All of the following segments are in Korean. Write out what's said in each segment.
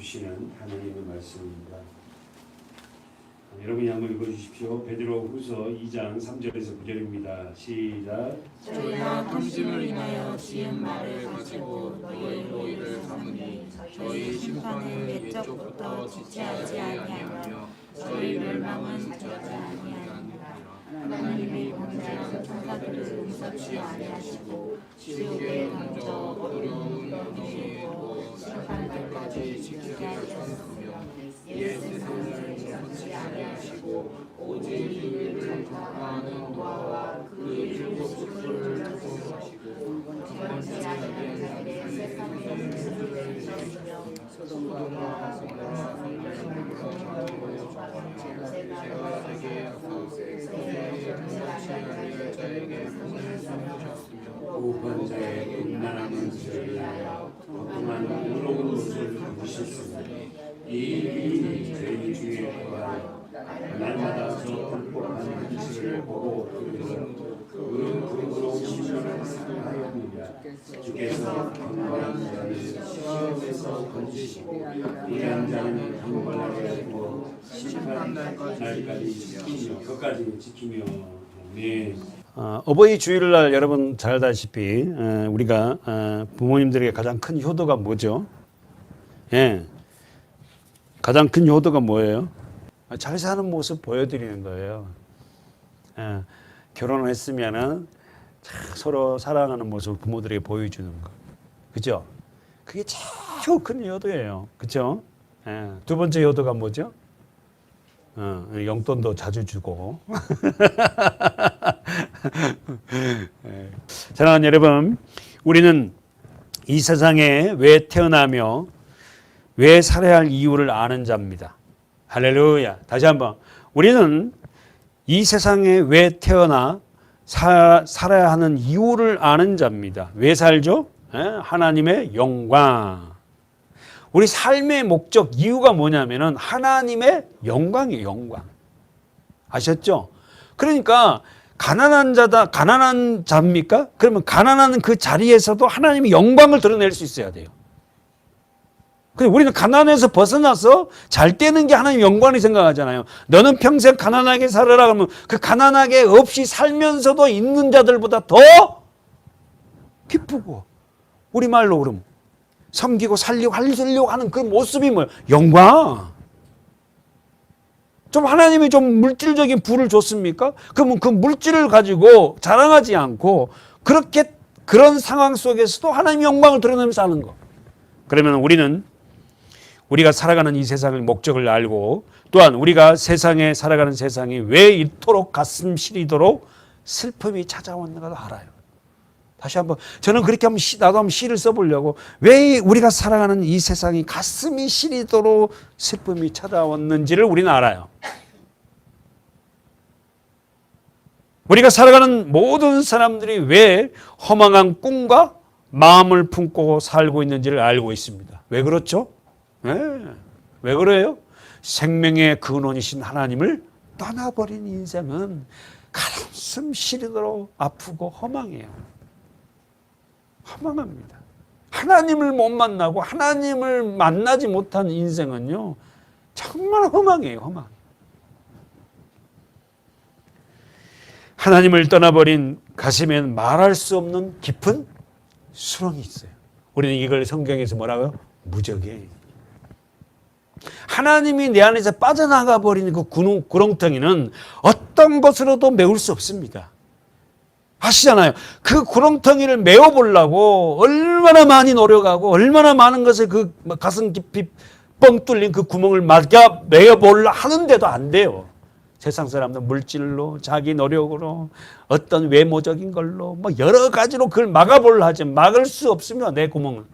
주시는 하나님의 말씀입니다. 여러분이 한번 읽어주십시오. 베드로후서 2장 3절에서 9절입니다. 시작. 저희가 당신을 인하여 지은 말을 가지고 너희의 노예를 삼으니 저희 심판은 옛적부터 지체하지 아니하며 저희 멸망은 저지 아니하니라. 하나님이 범죄한 천사들을 용서치 아니하시고 지옥에 던져 어려운 너희로 심판 때까지 지키게 하셨으며 옛 세상을 용서치 아니하시고 오직 인류를 통하는 노아와 그 일곱 식구를 구원하시고 첫 번째 아들의 세상에 승리를 주셨으며 소돔과 고모라 제가 세계에 오한 자의 음란한 것을 위하여 더군한 의로운 것을 입으셨으니 이 일이 저희 주에 거하여 날마다 저 불법한 행실을 보고 그 의로운 심령을 상하였느냐. 주께서 경건한 자를 시험에서 건지시고 이한 자는 경건하게 하고 심판 날까지 지키며 끝까지 지키며. 네. 어버이 주일날 여러분 잘 알다시피 우리가 부모님들에게 가장 큰 효도가 뭐죠? 예, 가장 큰 효도가 뭐예요? 잘 사는 모습 보여드리는 거예요. 예, 결혼을 했으면은 서로 사랑하는 모습을 부모들에게 보여주는 거, 그죠? 그게 제일 큰 효도예요, 그죠? 예, 두 번째 효도가 뭐죠? 용돈도 자주 주고. 사랑하는 여러분, 우리는 이 세상에 왜 태어나며 왜 살아야 할 이유를 아는 자입니다. 할렐루야. 다시 한번, 우리는 이 세상에 왜 태어나 살아야 하는 이유를 아는 자입니다. 왜 살죠? 하나님의 영광. 우리 삶의 목적, 이유가 뭐냐면은 하나님의 영광이에요, 영광. 아셨죠? 그러니까 가난한 자입니까? 그러면 가난한 그 자리에서도 하나님의 영광을 드러낼 수 있어야 돼요. 근데 우리는 가난에서 벗어나서 잘 되는 게 하나님의 영광이 생각하잖아요. 너는 평생 가난하게 살아라 그러면 그 가난하게 없이 살면서도 있는 자들보다 더 기쁘고, 우리말로 그러면 섬기고 살리고 하는 그 모습이 뭐예요? 영광. 좀 하나님이 좀 물질적인 부를 줬습니까? 그러면 그 물질을 가지고 자랑하지 않고 그렇게 그런 상황 속에서도 하나님의 영광을 드러내면서 사는 거. 그러면 우리가 살아가는 이 세상의 목적을 알고, 또한 우리가 세상에 살아가는 세상이 왜 이토록 가슴 시리도록 슬픔이 찾아왔는가도 알아요. 다시 한번, 저는 그렇게 나도 한번 시를 써보려고, 왜 우리가 살아가는 이 세상이 가슴이 시리도록 슬픔이 찾아왔는지를 우리는 알아요. 우리가 살아가는 모든 사람들이 왜 허망한 꿈과 마음을 품고 살고 있는지를 알고 있습니다. 왜 그렇죠? 왜 그래요? 생명의 근원이신 하나님을 떠나버린 인생은 가슴 시리도록 아프고 허망해요. 허망합니다. 하나님을 못 만나고 하나님을 만나지 못한 인생은요, 정말 허망해요, 허망. 하나님을 떠나버린 가슴엔 말할 수 없는 깊은 수렁이 있어요. 우리는 이걸 성경에서 뭐라고요? 무적이에요. 하나님이 내 안에서 빠져나가 버리는 그 구렁텅이는 어떤 것으로도 메울 수 없습니다. 아시잖아요. 그 구렁텅이를 메워보려고 얼마나 많이 노력하고 얼마나 많은 것을 그 가슴 깊이 뻥 뚫린 그 구멍을 메워보려 하는데도 안 돼요. 세상 사람들 물질로, 자기 노력으로, 어떤 외모적인 걸로 뭐 여러 가지로 그걸 막아보려 하지, 막을 수 없으면 내 구멍을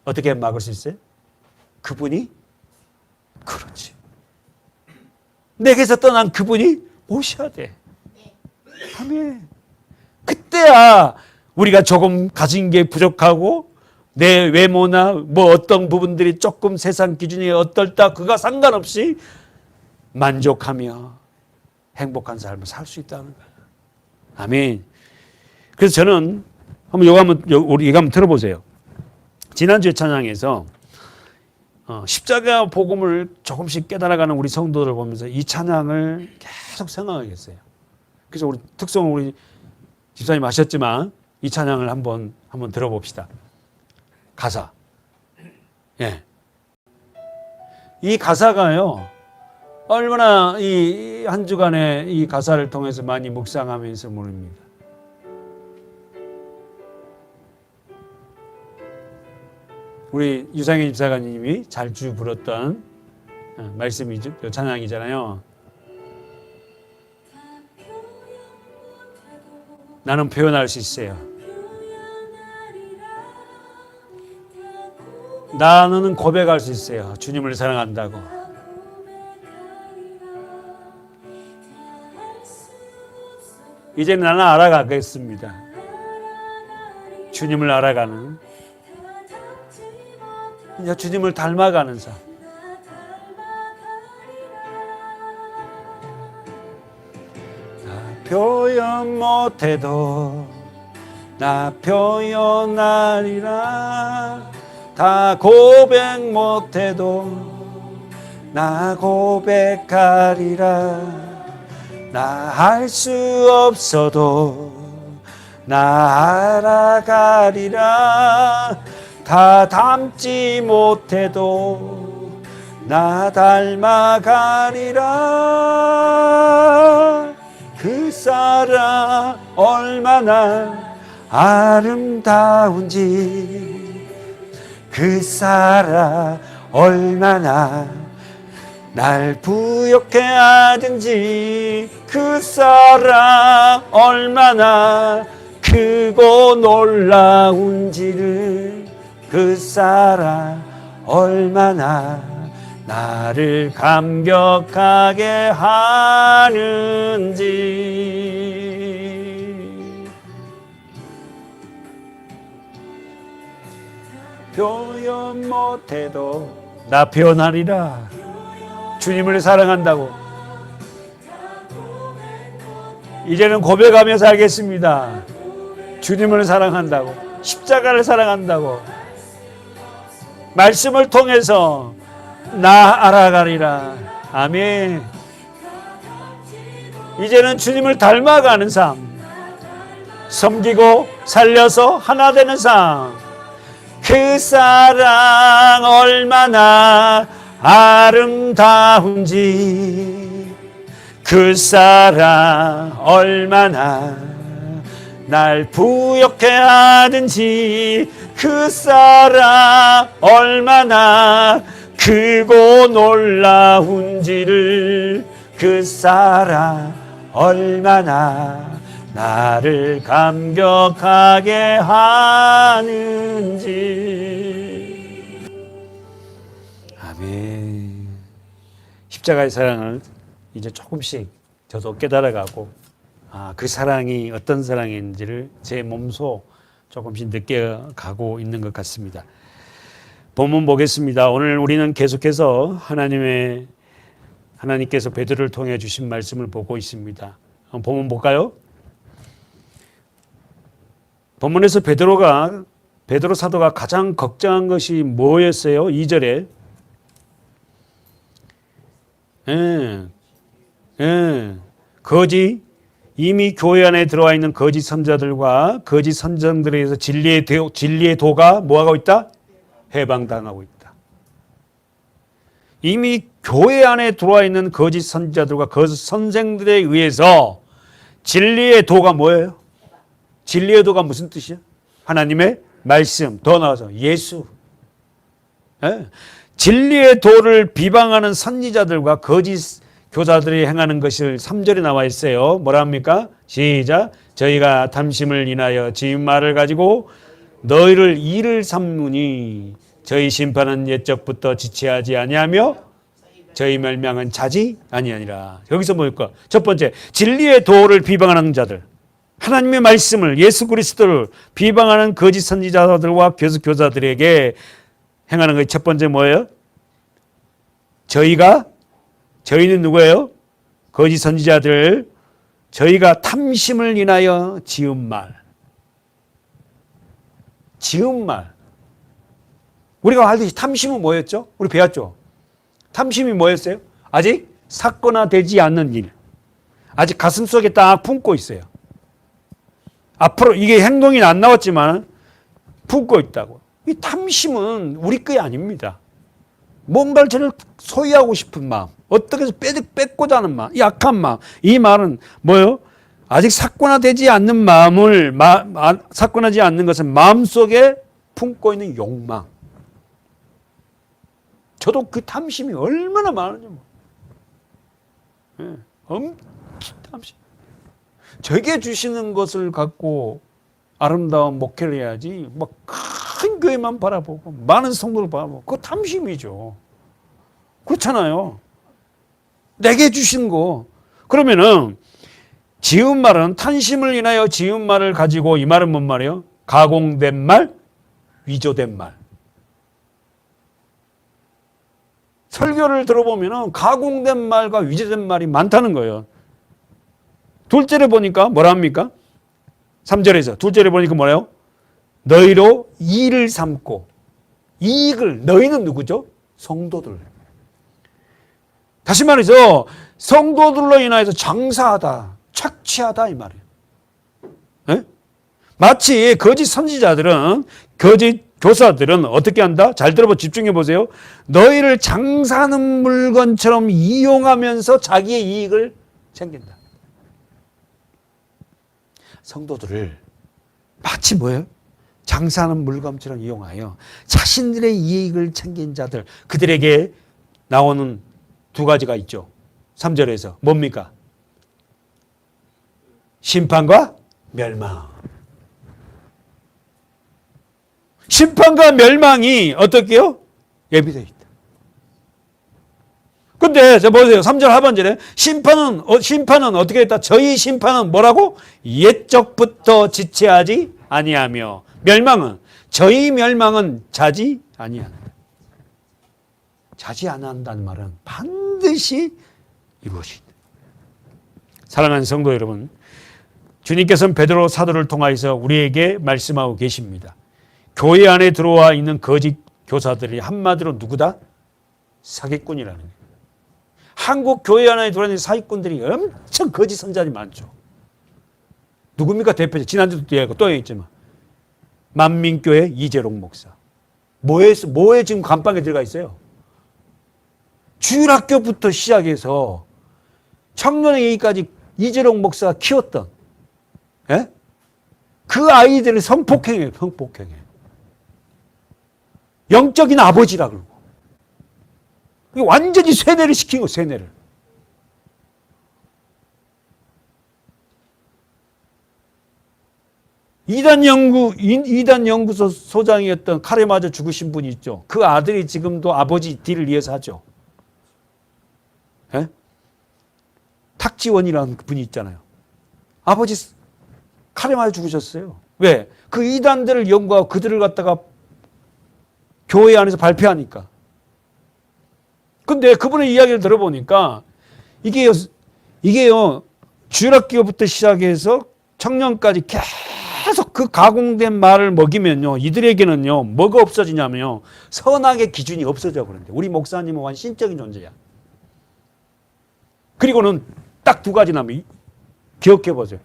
어떻게 막을 수 있어요? 그분이, 그렇지, 내게서 떠난 그분이 오셔야 돼. 아멘. 그때야 우리가 조금 가진 게 부족하고 내 외모나 뭐 어떤 부분들이 조금 세상 기준이 어떨다 그가 상관없이 만족하며 행복한 삶을 살 수 있다는 거예요. 아멘. 그래서 저는 우리 이거 한번 들어보세요. 지난주에 찬양에서 십자가 복음을 조금씩 깨달아가는 우리 성도들 보면서 이 찬양을 계속 생각하겠어요. 그래서 우리 특성 우리 집사님 하셨지만 이 찬양을 한번 들어봅시다. 가사. 예. 이 가사가요, 얼마나 이 한 주간에 이 가사를 통해서 많이 묵상하면서 모릅니다. 우리 유상현 집사님이 자주 불렀던 말씀이죠. 찬양이잖아요. 나는 표현할 수 있어요. 나는 고백할 수 있어요. 주님을 사랑한다고. 이제 나는 알아가겠습니다. 주님을 알아가는, 이제 주님을 닮아가는 삶. 나 표현 못해도 나 표현하리라. 다 고백 못해도 나 고백하리라. 나 할 수 없어도 나 알아가리라. 다 닮지 못해도 나 닮아가리라. 그 사랑 얼마나 아름다운지, 그 사랑 얼마나 날 부욕해 하든지, 그 사랑 얼마나 크고 놀라운지를, 그 사랑 얼마나 나를 감격하게 하는지. 표현 못해도 나 표현하리라. 주님을 사랑한다고. 이제는 고백하며 살겠습니다. 주님을 사랑한다고. 십자가를 사랑한다고. 말씀을 통해서 나 알아가리라. 아멘. 이제는 주님을 닮아가는 삶. 섬기고 살려서 하나 되는 삶. 그 사랑 얼마나 아름다운지, 그 사랑 얼마나 날 부욕해 하든지, 그 사랑 얼마나 크고 놀라운지를, 그 사랑 얼마나 나를 감격하게 하는지. 아멘. 십자가의 사랑을 이제 조금씩 저도 깨달아가고, 그 사랑이 어떤 사랑인지를 제 몸소 조금씩 느껴가고 있는 것 같습니다. 본문 보겠습니다. 오늘 우리는 계속해서 하나님께서 베드로를 통해 주신 말씀을 보고 있습니다. 본문 볼까요? 본문에서 베드로 사도가 가장 걱정한 것이 뭐였어요? 2절에 이미 교회 안에 들어와 있는 거짓 선자들과 거짓 선정들에 의해서 진리의 도가 뭐하고 있다? 해방당하고 있다. 이미 교회 안에 들어와 있는 거짓 선자들과 거짓 선생들에 의해서 진리의 도가 뭐예요? 진리의 도가 무슨 뜻이야? 하나님의 말씀, 더 나아가서 예수. 진리의 도를 비방하는 선지자들과 거짓 교사들이 행하는 것을 3절에 나와 있어요. 뭐라 합니까? 시작. 저희가 탐심을 인하여 지은 말을 가지고 너희를 이를 삼으니 저희 심판은 옛적부터 지체하지 아니하며 저희 멸망은 자지 아니하니라. 여기서 뭘까? 첫 번째, 진리의 도를 비방하는 자들, 하나님의 말씀을, 예수 그리스도를 비방하는 거짓 선지자들과 교사들에게 행하는 것이 첫 번째 뭐예요? 저희는 누구예요? 거짓 선지자들. 저희가 탐심을 인하여 지은 말. 우리가 알듯이 탐심은 뭐였죠? 우리 배웠죠? 탐심이 뭐였어요? 아직 사건화되지 않는 일. 아직 가슴속에 딱 품고 있어요. 앞으로 이게 행동이 안 나왔지만 품고 있다고. 이 탐심은 우리 것이 아닙니다. 뭔가를 저를 소유하고 싶은 마음, 어떻게 해서 뺏고자 하는 마음, 이 악한 마음. 이 말은 뭐예요? 아직 사건화되지 않는 마음을, 사건하지 않는 것은 마음속에 품고 있는 욕망. 저도 그 탐심이 얼마나 많은지 뭐. 예, 엄청 탐심. 저게 주시는 것을 갖고 아름다운 목회를 해야지 막 큰 교회만 바라보고 많은 성도를 바라보고 그거 탐심이죠. 그렇잖아요. 내게 주신 거. 그러면은 지은 말은 탄심을 인하여 지은 말을 가지고 이 말은 뭔 말이에요? 가공된 말, 위조된 말. 설교를 들어보면은 가공된 말과 위조된 말이 많다는 거예요. 둘째를 보니까 뭐라 합니까? 3절에서 둘째를 보니까 뭐래요? 너희로 이를 삼고 이익을 너희는 누구죠? 성도들. 다시 말해서 성도들로 인하여서 장사하다, 착취하다 이 말이에요. 네? 마치 거짓 선지자들은 거짓 교사들은 어떻게 한다? 잘 들어보 집중해 보세요. 너희를 장사하는 물건처럼 이용하면서 자기의 이익을 챙긴다. 성도들을 마치 뭐예요? 장사하는 물건처럼 이용하여 자신들의 이익을 챙긴 자들, 그들에게 나오는 두 가지가 있죠. 3절에서 뭡니까? 심판과 멸망. 심판과 멸망이 어떻게요? 예비되어 있다. 근데 자 보세요. 3절 하반절에 심판은 어떻게 했다? 저희 심판은 뭐라고? 옛적부터 지체하지 아니하며 멸망은 저희 멸망은 자지 아니한다. 자지 않는다는 말은 반드시 이루어진다. 사랑하는 성도 여러분, 주님께서는 베드로 사도를 통하여서 우리에게 말씀하고 계십니다. 교회 안에 들어와 있는 거짓 교사들이 한마디로 누구다? 사기꾼이라는 거예요. 한국 교회 안에 들어와 있는 사기꾼들이 엄청 거짓 선자들이 많죠. 누굽니까? 대표적. 지난주도 얘기하고 또 얘기했지만 만민교회 이재롱 목사. 뭐에 지금 감방에 들어가 있어요? 주일학교부터 시작해서 청년회의까지 이재롱 목사가 키웠던, 예? 그 아이들을 성폭행해요. 성폭행해. 영적인 아버지라 그러고. 완전히 세뇌를 시킨 거, 세뇌를. 이단 연구소 소장이었던 칼에 맞아 죽으신 분이 있죠. 그 아들이 지금도 아버지 뒤를 이어서 하죠. 예? 탁지원이라는 분이 있잖아요. 아버지 칼에 맞아 죽으셨어요. 왜? 그 이단들을 연구하고 그들을 갖다가 교회 안에서 발표하니까. 근데 그분의 이야기를 들어보니까 이게요, 주일학교부터 시작해서 청년까지 계속 그 가공된 말을 먹이면요, 이들에게는요, 뭐가 없어지냐면요, 선악의 기준이 없어져 버린대. 우리 목사님은 완전 신적인 존재야. 그리고는 딱 두 가지 남이 기억해 보세요.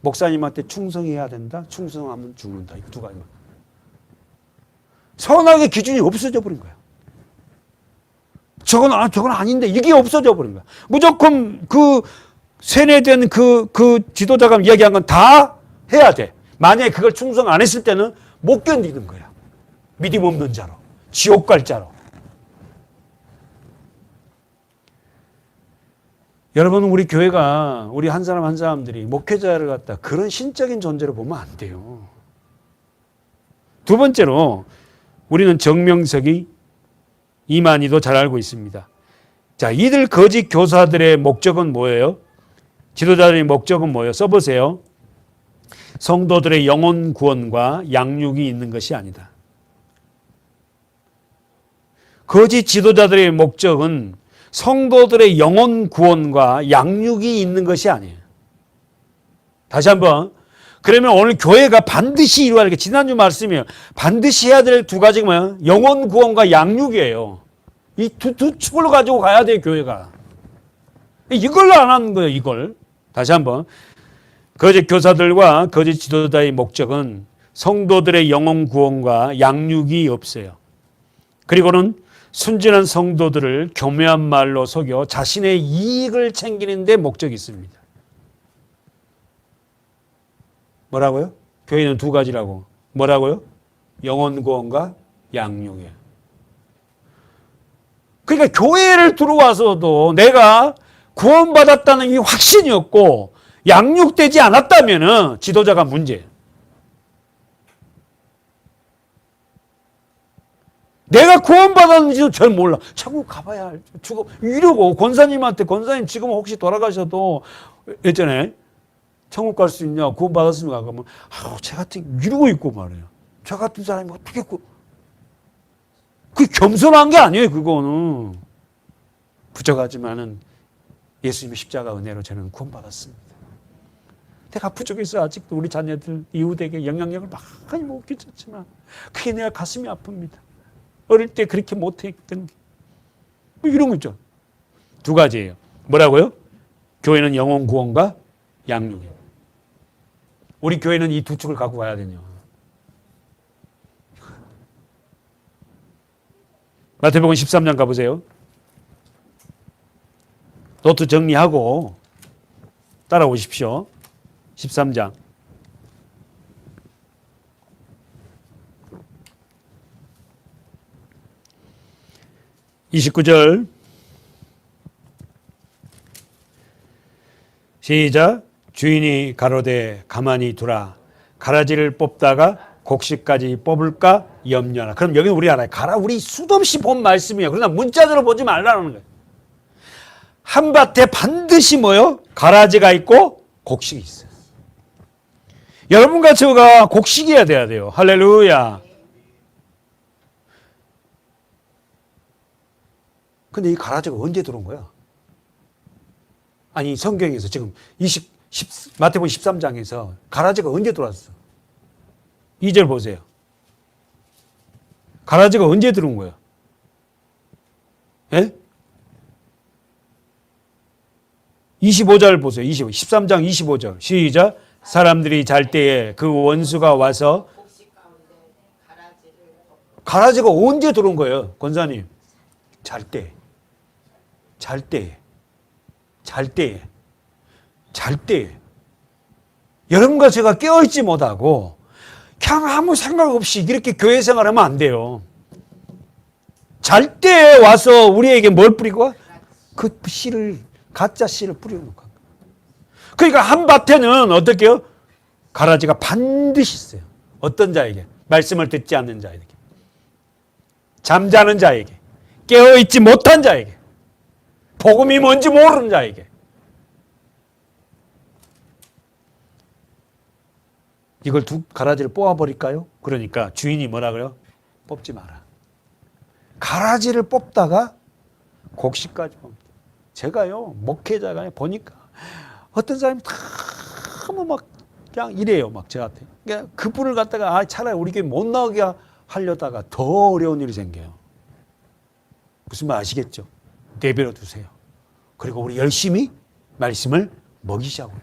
목사님한테 충성해야 된다. 충성하면 죽는다. 이 두 가지만. 선악의 기준이 없어져 버린 거야. 저건 아닌데 이게 없어져 버린 거야. 무조건 그 세뇌된 그 지도자가 이야기한 건 다 해야 돼. 만약에 그걸 충성 안 했을 때는 못 견디는 거야. 믿음 없는 자로. 지옥 갈 자로. 여러분, 우리 교회가, 우리 한 사람 한 사람들이 목회자를 갖다 그런 신적인 존재로 보면 안 돼요. 두 번째로, 우리는 정명석이 이만희도 잘 알고 있습니다. 자, 이들 거짓 교사들의 목적은 뭐예요? 지도자들의 목적은 뭐예요? 써보세요. 성도들의 영혼 구원과 양육이 있는 것이 아니다. 거짓 지도자들의 목적은 성도들의 영혼 구원과 양육이 있는 것이 아니에요. 다시 한번, 그러면 오늘 교회가 반드시 이루어야 할 게 지난주 말씀이에요. 반드시 해야 될 두 가지가 뭐예요? 영혼 구원과 양육이에요. 이 두 축을 가지고 가야 돼요, 교회가. 이걸로 안 하는 거예요, 이걸. 다시 한번. 거짓 교사들과 거짓 지도자의 목적은 성도들의 영혼 구원과 양육이 없어요. 그리고는 순진한 성도들을 교묘한 말로 속여 자신의 이익을 챙기는 데 목적이 있습니다. 뭐라고요? 교회는 두 가지라고. 뭐라고요? 영혼 구원과 양육이에요. 그러니까 교회를 들어와서도 내가 구원받았다는 이 확신이 없고 양육되지 않았다면 지도자가 문제예요. 내가 구원받았는지도 잘 몰라. 자꾸 가봐야 죽어. 이러고 권사님한테 권사님 지금 혹시 돌아가셔도 예전에 천국 갈 수 있냐? 구원받았습니까? 그러면 제 같은 이러고 있고 말이에요. 저 같은 사람이 어떻게 그게 겸손한 게 아니에요. 그거는 부족하지만은 예수님의 십자가 은혜로 저는 구원받았습니다. 내가 부족해서 아직도 우리 자녀들 이웃에게 영향력을 많이 못 끼쳤지만 그게 내가 가슴이 아픕니다. 어릴 때 그렇게 못했던 게 이런 거 있죠. 두 가지예요. 뭐라고요? 교회는 영혼 구원과 양육이에요. 우리 교회는 이 두 축을 갖고 가야 되냐. 마태복음 13장 가보세요. 노트 정리하고 따라오십시오. 13장. 29절 시작. 주인이 가로되 가만히 두라. 가라지를 뽑다가 곡식까지 뽑을까 염려하라. 그럼 여기는 우리 알아요. 우리 수도 없이 본 말씀이에요. 그러나 문자대로 보지 말라는 거예요. 한 밭에 반드시 뭐요? 가라지가 있고 곡식이 있어요. 여러분과 저가 곡식이어야 돼요. 할렐루야. 근데 이 가라지가 언제 들어온 거야? 아니 성경에서 지금 마태복음 13장에서 가라지가 언제 들어왔어? 2절 보세요. 가라지가 언제 들어온 거야? 예? 25절 보세요. 13장 25절 시작. 사람들이 잘 때에 그 원수가 와서 가라지가 언제 들어온 거예요? 권사님 잘 때. 여러분과 제가 깨어있지 못하고 그냥 아무 생각 없이 이렇게 교회 생활하면 안 돼요. 잘 때 와서 우리에게 뭘 뿌리고? 그 씨를, 가짜 씨를 뿌려놓고. 그러니까 한 밭에는 어떻게 해요? 가라지가 반드시 있어요. 어떤 자에게? 말씀을 듣지 않는 자에게. 잠자는 자에게. 깨어있지 못한 자에게. 복음이 뭔지 모르는 자에게. 이걸 두 가라지를 뽑아버릴까요? 그러니까 주인이 뭐라 그래요? 뽑지 마라. 가라지를 뽑다가 곡식까지 뽑니다. 제가요, 목회자가 보니까 어떤 사람이 너무 막 그냥 이래요. 막 저한테. 그러니까 그분을 갖다가 차라리 우리 교회 못 나오게 하려다가 더 어려운 일이 생겨요. 무슨 말 아시겠죠? 내버려 두세요. 그리고 우리 열심히 말씀을 먹이자고요.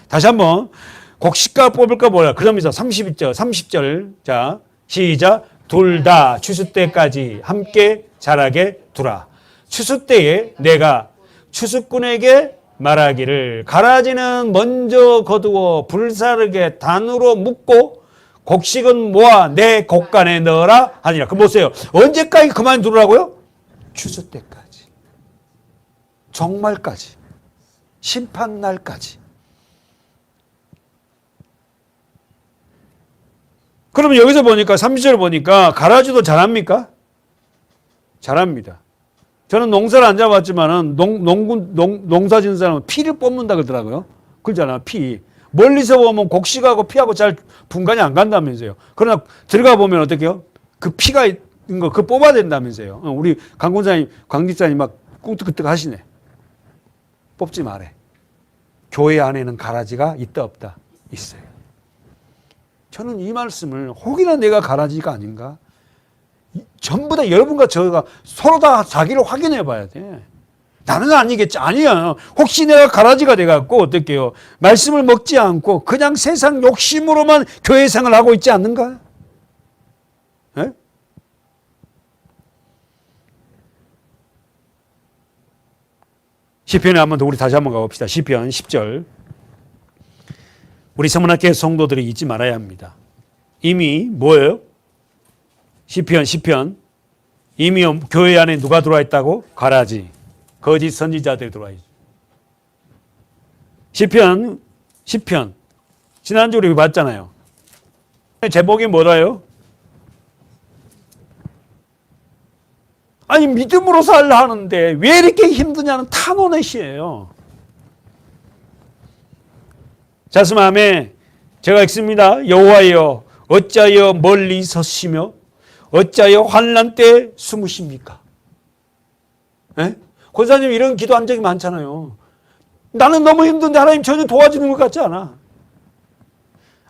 다시 한번 곡식가 뽑을까 뭐야. 그러면서 30절 자 시작. 둘 다 추수 때까지 함께 자라게 두라. 추수 때에 내가 추수꾼에게 말하기를 가라지는 먼저 거두어 불사르게 단으로 묶고 곡식은 모아 내 곡간에 넣어라 하니라. 그럼 보세요. 언제까지 그만두라고요? 추수 때까지. 종말까지. 심판날까지. 그러면 여기서 보니까 30절 보니까 가라지도 잘합니까? 잘합니다. 저는 농사를 안 잡았지만은 농사 짓는 사람은 피를 뽑는다 그러더라고요. 그러잖아요. 피. 멀리서 보면 곡식하고 피하고 잘 분간이 안 간다면서요. 그러나 들어가 보면 어떻게 해요? 그 피가 있는 거 그거 뽑아야 된다면서요. 우리 강권사님, 광집사님 막 꿍득끄득 하시네. 뽑지 말해. 교회 안에는 가라지가 있다 없다? 있어요. 저는 이 말씀을 혹이나 내가 가라지가 아닌가? 전부 다 여러분과 저가 서로 다 자기를 확인해 봐야 돼. 나는 아니겠지. 아니야. 혹시 내가 가라지가 돼갖고 어떡해요? 말씀을 먹지 않고 그냥 세상 욕심으로만 교회 생활을 하고 있지 않는가? 에? 시편에 한번 더 우리 다시 한번 가봅시다. 시편 10절. 우리 서문학교 성도들이 잊지 말아야 합니다. 이미 뭐예요? 시편. 이미 교회 안에 누가 들어와 있다고? 가라지. 거짓 선지자들이 들어와 있어요. 시편. 지난주 우리 봤잖아요. 제목이 뭐라요? 아니 믿음으로 살라 하는데 왜 이렇게 힘드냐는 탄원의 시예요. 자스마음에 제가 읽습니다. 여호와여 어찌하여 멀리 서시며 어찌하여 환난 때 숨으십니까? 예? 권사님 이런 기도한 적이 많잖아요. 나는 너무 힘든데 하나님 전혀 도와주는 것 같지 않아.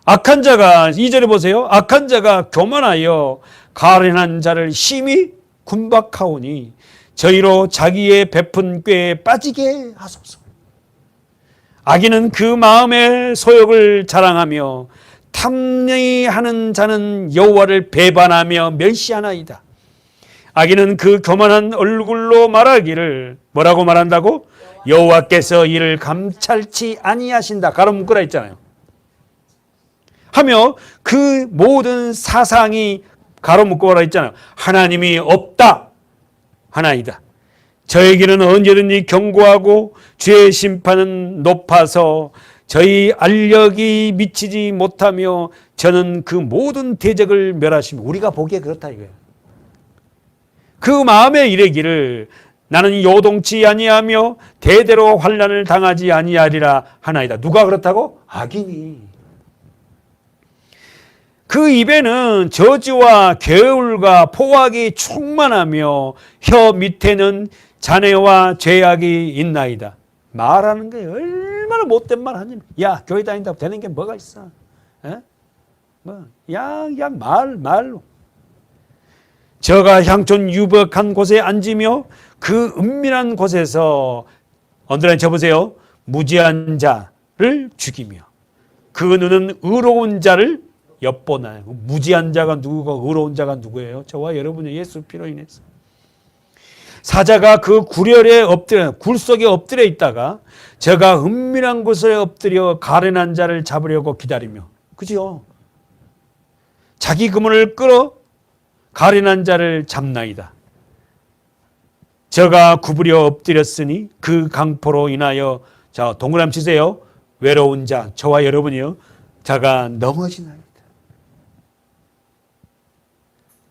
악한 자가 2절에 보세요. 악한 자가 교만하여 가련한 자를 심히 군박하오니 저희로 자기의 베푼 꾀에 빠지게 하소서. 악인은 그 마음의 소욕을 자랑하며 탐내하는 자는 여호와를 배반하며 멸시하나이다. 악인은 그 교만한 얼굴로 말하기를 뭐라고 말한다고? 여호와께서 이를 감찰치 아니하신다. 가로 묶으라 했잖아요. 하며 그 모든 사상이 가로 묶어라 했잖아요. 하나님이 없다 하나이다. 저에게는 언제든지 경고하고 죄의 심판은 높아서 저희 알력이 미치지 못하며 저는 그 모든 대적을 멸하시며 우리가 보기에 그렇다 이거예요. 그 마음에 이르기를 나는 요동치 아니하며 대대로 환난을 당하지 아니하리라 하나이다. 누가 그렇다고? 악인이. 그 입에는 저주와 개울과 포악이 충만하며 혀 밑에는 잔해와 죄악이 있나이다. 말하는 게 얼마나 못된 말 하냐. 야 교회 다닌다고 되는 게 뭐가 있어. 에? 뭐 말로. 저가 향촌 유벽한 곳에 앉으며 그 은밀한 곳에서 언더라인 쳐보세요. 무지한 자를 죽이며 그 눈은 의로운 자를 엿보나요. 무지한 자가 누구고 의로운 자가 누구예요? 저와 여러분의 예수 피로 인해서. 사자가 그 굴 속에 엎드려 있다가 저가 은밀한 곳에 엎드려 가련한 자를 잡으려고 기다리며, 그죠? 자기 그물을 끌어 가련한 자를 잡나이다. 저가 구부려 엎드렸으니 그 강포로 인하여, 자 동그라미 치세요. 외로운 자, 저와 여러분이요. 자가 넘어지나이다.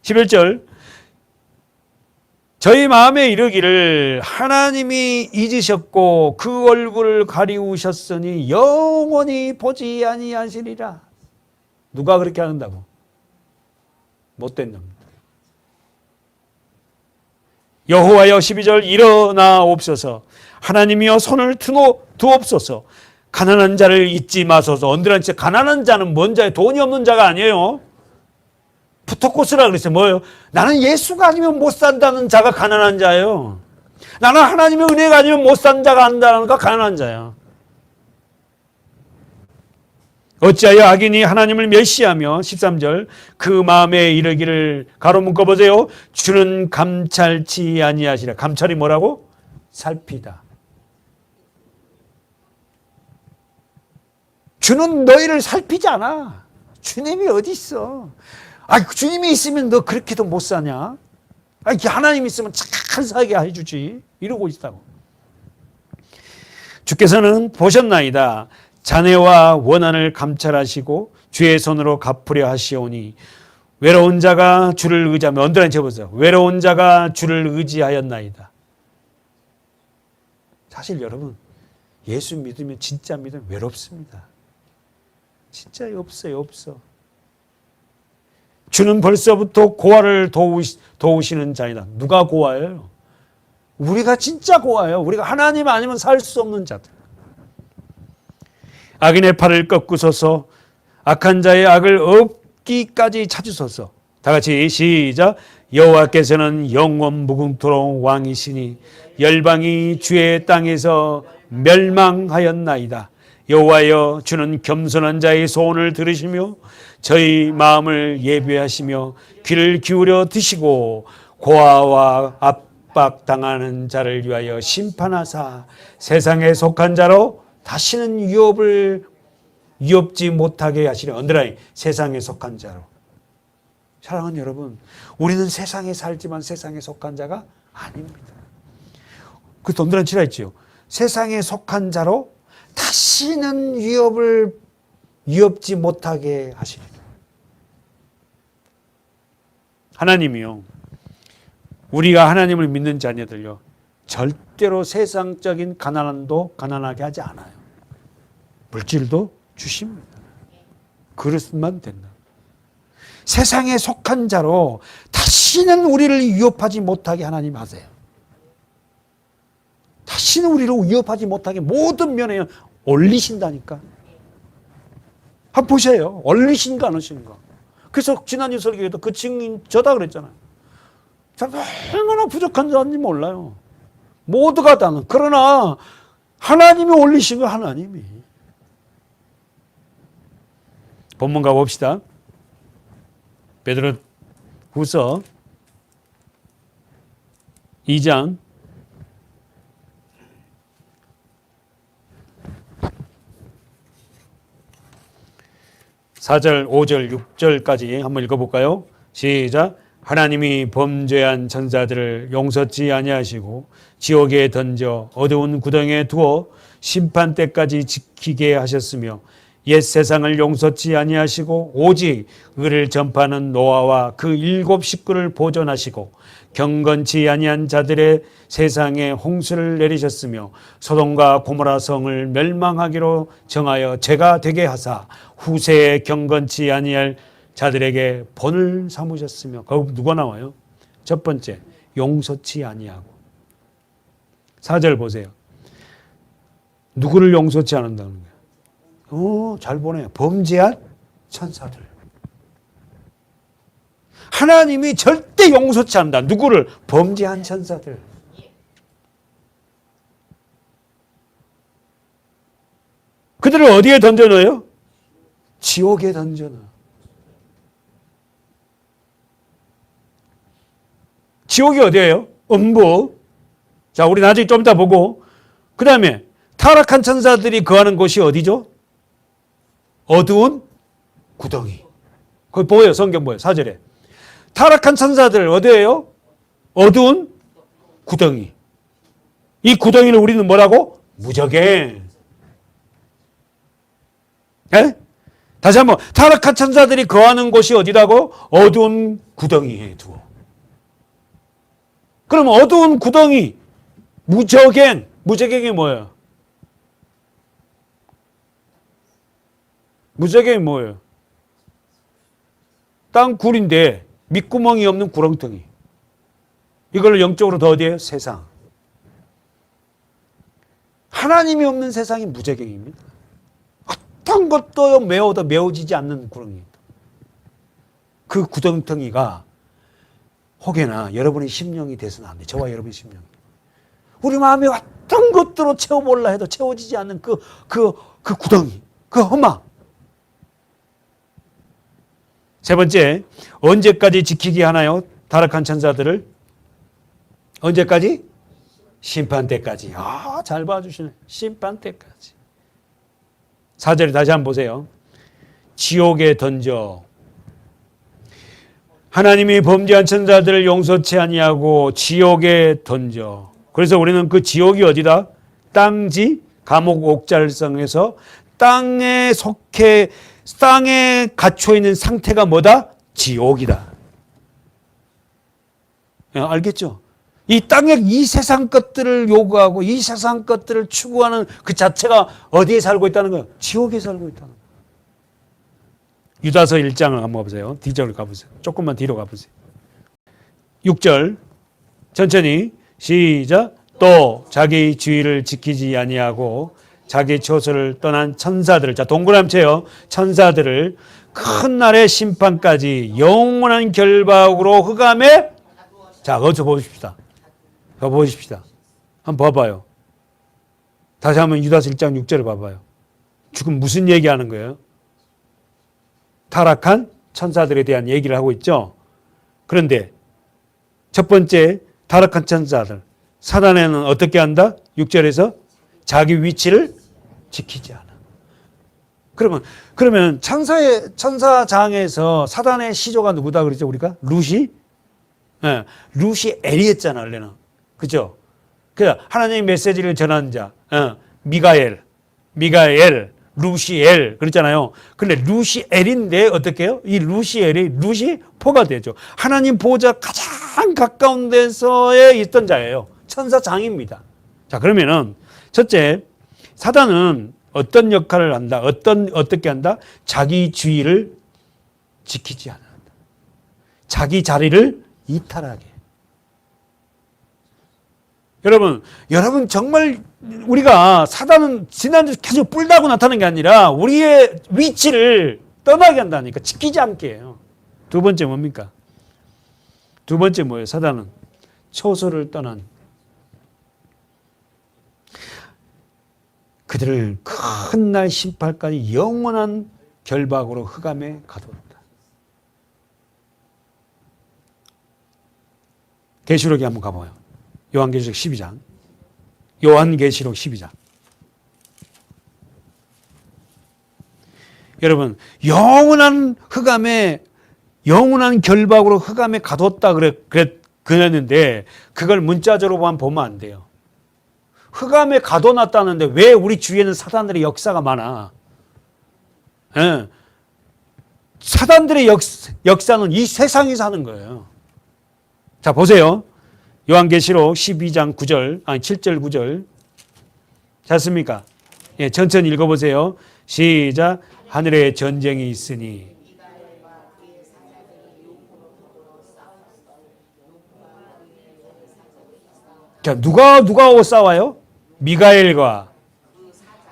11절 저희 마음에 이르기를 하나님이 잊으셨고 그 얼굴을 가리우셨으니 영원히 보지 아니하시리라. 누가 그렇게 한다고? 못된 놈. 여호와여 12절 일어나옵소서. 하나님이여 손을 두옵소서. 가난한 자를 잊지 마소서. 언제나 진짜 가난한 자는 뭔 자예요? 돈이 없는 자가 아니에요. 푸토코스라 그랬어요. 뭐예요? 나는 예수가 아니면 못 산다는 자가 가난한 자예요. 나는 하나님의 은혜가 아니면 못 산 자가 안다는 거 가난한 자예요. 어찌하여 악인이 하나님을 멸시하며 13절 그 마음에 이르기를 가로 묶어보세요. 주는 감찰치 아니하시라. 감찰이 뭐라고? 살피다. 주는 너희를 살피지 않아. 주님이 어디 있어? 주님이 있으면 너 그렇게도 못 사냐? 하나님 있으면 잘 살게 해주지. 이러고 있다고. 주께서는 보셨나이다. 잔해와 원한을 감찰하시고 주의 손으로 갚으려 하시오니 외로운 자가 주를 의지하며, 언더라인 쳐보세요. 외로운 자가 주를 의지하였나이다. 사실 여러분 예수 믿으면 진짜 믿으면 외롭습니다. 진짜 없어. 주는 벌써부터 고아를 도우시는 자이다. 누가 고아예요? 우리가 진짜 고아예요. 우리가 하나님 아니면 살 수 없는 자들. 악인의 팔을 꺾으소서. 악한 자의 악을 없기까지 찾으소서. 다 같이 시작. 여호와께서는 영원 무궁토록 왕이시니 열방이 주의 땅에서 멸망하였나이다. 여호와여, 주는 겸손한 자의 소원을 들으시며 저희 마음을 예배하시며 귀를 기울여 드시고 고아와 압박당하는 자를 위하여 심판하사 세상에 속한 자로 다시는 위협지 못하게 하시려. 언더라인, 세상에 속한 자로. 사랑하는 여러분, 우리는 세상에 살지만 세상에 속한 자가 아닙니다. 그 언더라인 치라 했지요. 세상에 속한 자로 다시는 위협지 못하게 하시리라. 하나님이요, 우리가 하나님을 믿는 자녀들요, 절대로 세상적인 가난함도 가난하게 하지 않아요. 물질도 주십니다. 그릇만 된다. 세상에 속한 자로 다시는 우리를 위협하지 못하게 하나님 하세요. 다시는 우리를 위협하지 못하게 모든 면에 올리신다니까. 한번 보세요. 올리신가 안 하신가. 그래서 지난주 설교에도 그 증인 저다 그랬잖아요. 제가 얼마나 부족한 자인지 몰라요. 모두가 다는. 그러나 하나님이 올리신 거 하나님이. 본문 가봅시다. 베드로 후서 2장 4절, 5절, 6절까지 한번 읽어볼까요? 시작. 하나님이 범죄한 천사들을 용서치 아니하시고 지옥에 던져 어두운 구덩이에 두어 심판 때까지 지키게 하셨으며 옛 세상을 용서치 아니하시고 오직 의를 전파하는 노아와 그 7 식구를 보존하시고 경건치 아니한 자들의 세상에 홍수를 내리셨으며 소돔과 고모라 성을 멸망하기로 정하여 죄가 되게 하사 후세에 경건치 아니할 자들에게 본을 삼으셨으며. 거기 누가 나와요? 첫 번째, 용서치 아니하고. 4절 보세요. 누구를 용서치 않는다는 거예요? 잘 보네요. 범죄한 천사들. 하나님이 절대 용서치 않는다. 누구를? 범죄한 천사들. 그들을 어디에 던져넣어요? 지옥에 던져넣어요. 지옥이 어디예요? 음부. 자, 우리 나중에 좀 이따 보고. 그 다음에 타락한 천사들이 거하는 곳이 어디죠? 어두운 구덩이. 거기 보여요. 성경 보여요. 4절에. 타락한 천사들 어디예요? 어두운 구덩이. 이 구덩이를 우리는 뭐라고? 무저갱. 예? 다시 한번. 타락한 천사들이 거하는 곳이 어디라고? 어두운 구덩이에 두어. 그럼 어두운 구덩이, 무저갱. 무저갱이 뭐예요? 무저갱이 뭐예요? 땅굴인데 밑구멍이 없는 구렁텅이. 이걸 영적으로 더 어디예요? 세상. 하나님이 없는 세상이 무저갱입니다. 어떤 것도 메워지지 않는 구렁이입니다. 그 구렁텅이가 혹여나 여러분의 심령이 돼서는 안 돼. 저와 여러분의 심령. 우리 마음에 어떤 것들로 채워보려 해도 채워지지 않는 그 구덩이, 그 허망. 세 번째, 언제까지 지키게 하나요? 타락한 천사들을. 언제까지? 심판 때까지. 잘 봐주시네. 심판 때까지. 4절에 다시 한번 보세요. 지옥에 던져. 하나님이 범죄한 천사들을 용서치 아니하고 지옥에 던져. 그래서 우리는 그 지옥이 어디다? 땅지, 감옥 옥잘성에서 땅에 갇혀 있는 상태가 뭐다? 지옥이다. 알겠죠? 이 땅에 이 세상 것들을 요구하고 이 세상 것들을 추구하는 그 자체가 어디에 살고 있다는 거예요? 지옥에 살고 있다는 거예요. 유다서 1장을 한번 보세요. 뒤쪽으로 가보세요. 조금만 뒤로 가보세요. 6절 천천히 시작. 또 자기 주의를 지키지 아니하고 자기 처소를 떠난 천사들을, 자 동그라미쳐요. 천사들을 큰 날의 심판까지 영원한 결박으로 흑암에, 자 어서 보십시다. 보십시다. 한번 봐봐요. 다시 한번 유다서 1장 6절을 봐봐요. 지금 무슨 얘기하는 거예요? 타락한 천사들에 대한 얘기를 하고 있죠. 그런데 첫 번째 타락한 천사들, 사단에는 어떻게 한다? 6절에서 자기 위치를 지키지 않아. 그러면 천사장에서 사단의 시조가 누구다 그랬죠? 우리가 루시? 네, 루시 엘이었잖아, 원래는. 그죠? 그래서 하나님의 메시지를 전하는 자, 미가엘, 루시엘 그랬잖아요. 근데 루시엘인데 어떻게 해요? 이 루시엘이 루시포가 되죠. 하나님 보호자 가장 가까운 데서에 있던 자예요. 천사장입니다. 자, 그러면은 첫째, 사단은 어떤 역할을 한다? 어떻게 한다? 자기 주의를 지키지 않는다. 자기 자리를 이탈하게. 여러분 정말 우리가 사단은 지난주 계속 뿔다고 나타나는 게 아니라 우리의 위치를 떠나게 한다니까. 지키지 않게 해요. 두 번째 뭡니까? 두 번째 뭐예요? 사단은 처소를 떠난 그들을 큰 날 심판까지 영원한 결박으로 흑암에 가두었다. 계시록에 한번 가봐요. 요한계시록 12장. 요한계시록 12장. 여러분, 영원한 흑암에, 영원한 결박으로 흑암에 가뒀다 그랬는데, 그걸 문자적으로만 보면 안 돼요. 흑암에 가둬놨다는데 왜 우리 주위에는 사단들의 역사가 많아? 예. 사단들의 역사는 이 세상에서 하는 거예요. 자, 보세요. 요한계시록 12장 9절, 7절 9절. 잤습니까? 예, 천천히 읽어보세요. 시작. 하늘에 전쟁이 있으니. 자, 누가하고 싸워요? 미가엘과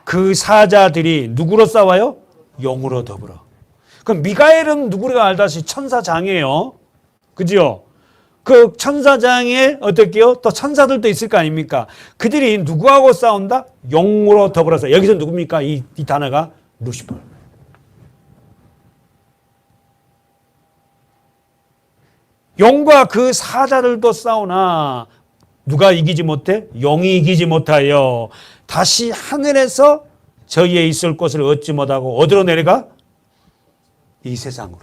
그 사자들이 누구로 싸워요? 용으로 더불어. 그럼 미가엘은 누구가 알다시피 천사장이에요. 그죠? 그 천사장에 어떻게요? 또 천사들도 있을 거 아닙니까? 그들이 누구하고 싸운다? 용으로 더불어서. 여기서 누굽니까? 이 단어가 루시퍼. 용과 그 사자들도 싸우나 누가 이기지 못해? 용이 이기지 못하여 다시 하늘에서 저희의 있을 곳을 얻지 못하고 어디로 내려가? 이 세상으로.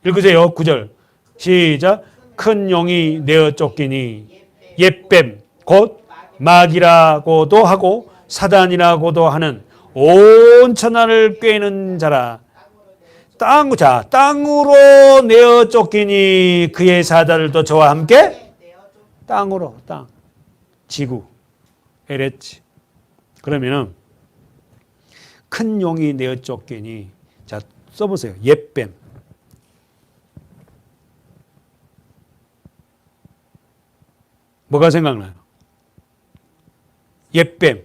읽으세요. 9절. 시작. 큰 용이 내어 쫓기니 옛뱀 곧 마귀라고도 하고 사단이라고도 하는 온 천하를 꿰는 자라. 땅으로 내어 쫓기니 그의 사자들도 저와 함께 땅으로, 지구, 에레츠. 그러면은 큰 용이 내어 쫓기니, 자 써보세요. 옛뱀. 뭐가 생각나요? 옛뱀.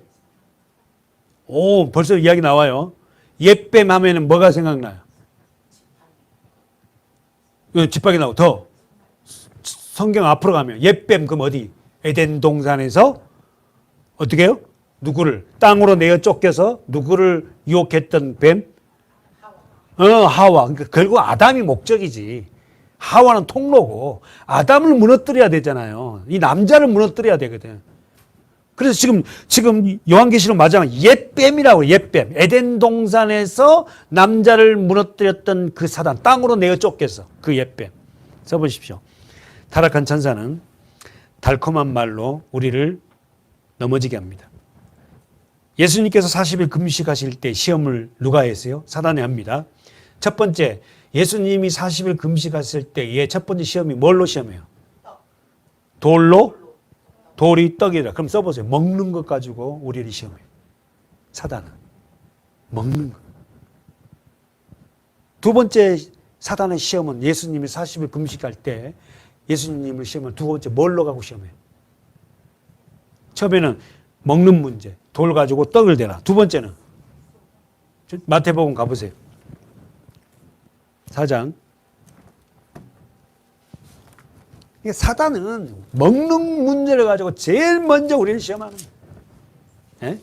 오, 벌써 이야기 나와요. 옛뱀 하면은 뭐가 생각나요? 집밖에 나오고 더 성경 앞으로 가면 옛뱀 그럼 어디? 에덴 동산에서 어떻게 해요? 누구를 땅으로 내어 쫓겨서 누구를 유혹했던 뱀? 하와. 그러니까 결국 아담이 목적이지. 하와는 통로고 아담을 무너뜨려야 되잖아요. 이 남자를 무너뜨려야 되거든. 그래서 지금 요한계시록 마지막 옛뱀이라고 옛뱀. 에덴 동산에서 남자를 무너뜨렸던 그 사단, 땅으로 내어 쫓겨서 그 옛뱀. 써보십시오. 타락한 천사는 달콤한 말로 우리를 넘어지게 합니다. 예수님께서 40일 금식하실 때 시험을 누가 했어요? 사단이 합니다. 첫 번째, 예수님이 40일 금식하실 때의 첫 번째 시험이 뭘로 시험해요? 돌이 떡이라. 그럼 써보세요. 먹는 것 가지고 우리를 시험해요. 사단은. 먹는 것. 두 번째 사단의 시험은 예수님이 40일 금식할 때 예수님을 시험을 두 번째 뭘로 가고 시험해요? 처음에는 먹는 문제. 돌 가지고 떡을 대라. 두 번째는 마태복음 가보세요. 4장. 이게 사단은 먹는 문제를 가지고 제일 먼저 우리를 시험하는 거예요. 예?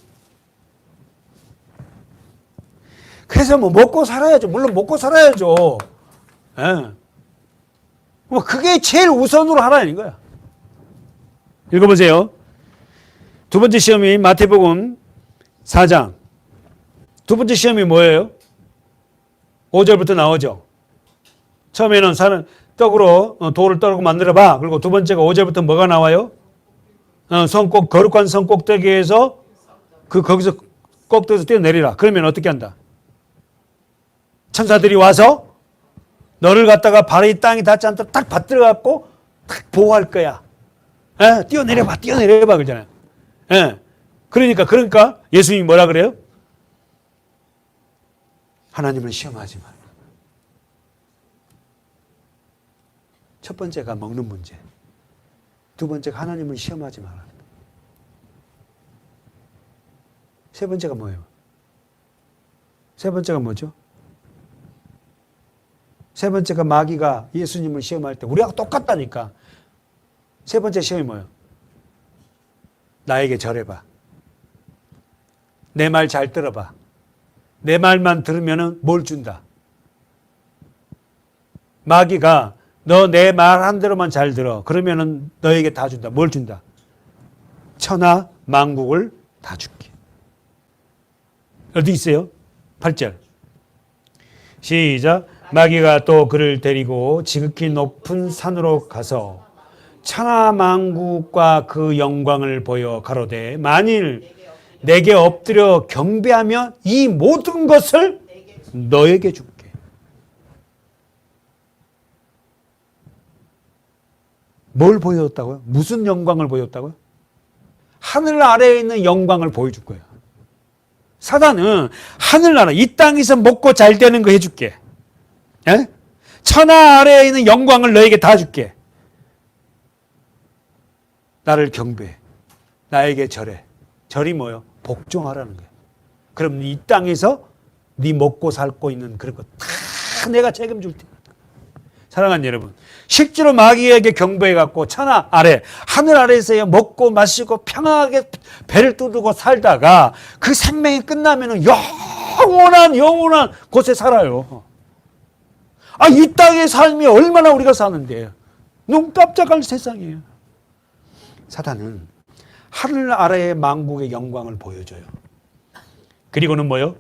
그래서 뭐 먹고 살아야죠. 물론 먹고 살아야죠. 예. 뭐 그게 제일 우선으로 하라는 거야. 읽어보세요. 두 번째 시험이 마태복음 4장. 두 번째 시험이 뭐예요? 5절부터 나오죠. 처음에는 사는 떡으로 돌을 떨고 만들어봐. 그리고 두 번째가 5절부터 뭐가 나와요? 성꼭, 거룩한 성꼭대기에서 거기서 꼭대기에서 뛰어내리라. 그러면 어떻게 한다? 천사들이 와서 너를 갖다가 발이 땅에 닿지 않도록 딱 받들어갖고 딱 보호할 거야. 예, 뛰어내려봐, 뛰어내려봐 그러잖아요. 예. 그러니까 예수님이 뭐라 그래요? 하나님을 시험하지 마. 첫 번째가 먹는 문제. 두 번째가 하나님을 시험하지 마라. 세 번째가 뭐예요? 세 번째가 뭐죠? 세 번째가 마귀가 예수님을 시험할 때 우리하고 똑같다니까. 세 번째 시험이 뭐예요? 나에게 절해봐. 내 말 잘 들어봐. 내 말만 들으면 뭘 준다? 마귀가 너 내 말 한 대로만 잘 들어. 그러면은 너에게 다 준다. 뭘 준다? 천하 만국을 다 줄게. 어디 있어요? 8절. 시작. 마귀가 또 그를 데리고 지극히 높은 산으로 가서 천하 만국과 그 영광을 보여 가로되 만일 내게 엎드려 경배하며 이 모든 것을 너에게 줄게. 뭘 보여줬다고요? 무슨 영광을 보여줬다고요? 하늘 아래에 있는 영광을 보여줄 거예요. 사단은 하늘나라 이 땅에서 먹고 잘 되는 거 해줄게. 예? 천하 아래에 있는 영광을 너에게 다 줄게. 나를 경배해. 나에게 절해. 절이 뭐요? 복종하라는 거예요. 그럼 이 땅에서 네 먹고 살고 있는 그런 거 다 내가 책임줄 테니까. 사랑하는 여러분, 실제로 마귀에게 경배해갖고 천하 아래, 하늘 아래에서 먹고 마시고 평안하게 배를 뚫고 살다가 그 생명이 끝나면 영원한 곳에 살아요. 이 땅의 삶이 얼마나 우리가 사는데 눈 깜짝할 세상이에요. 사단은 하늘 아래의 만국의 영광을 보여줘요. 그리고는 뭐요?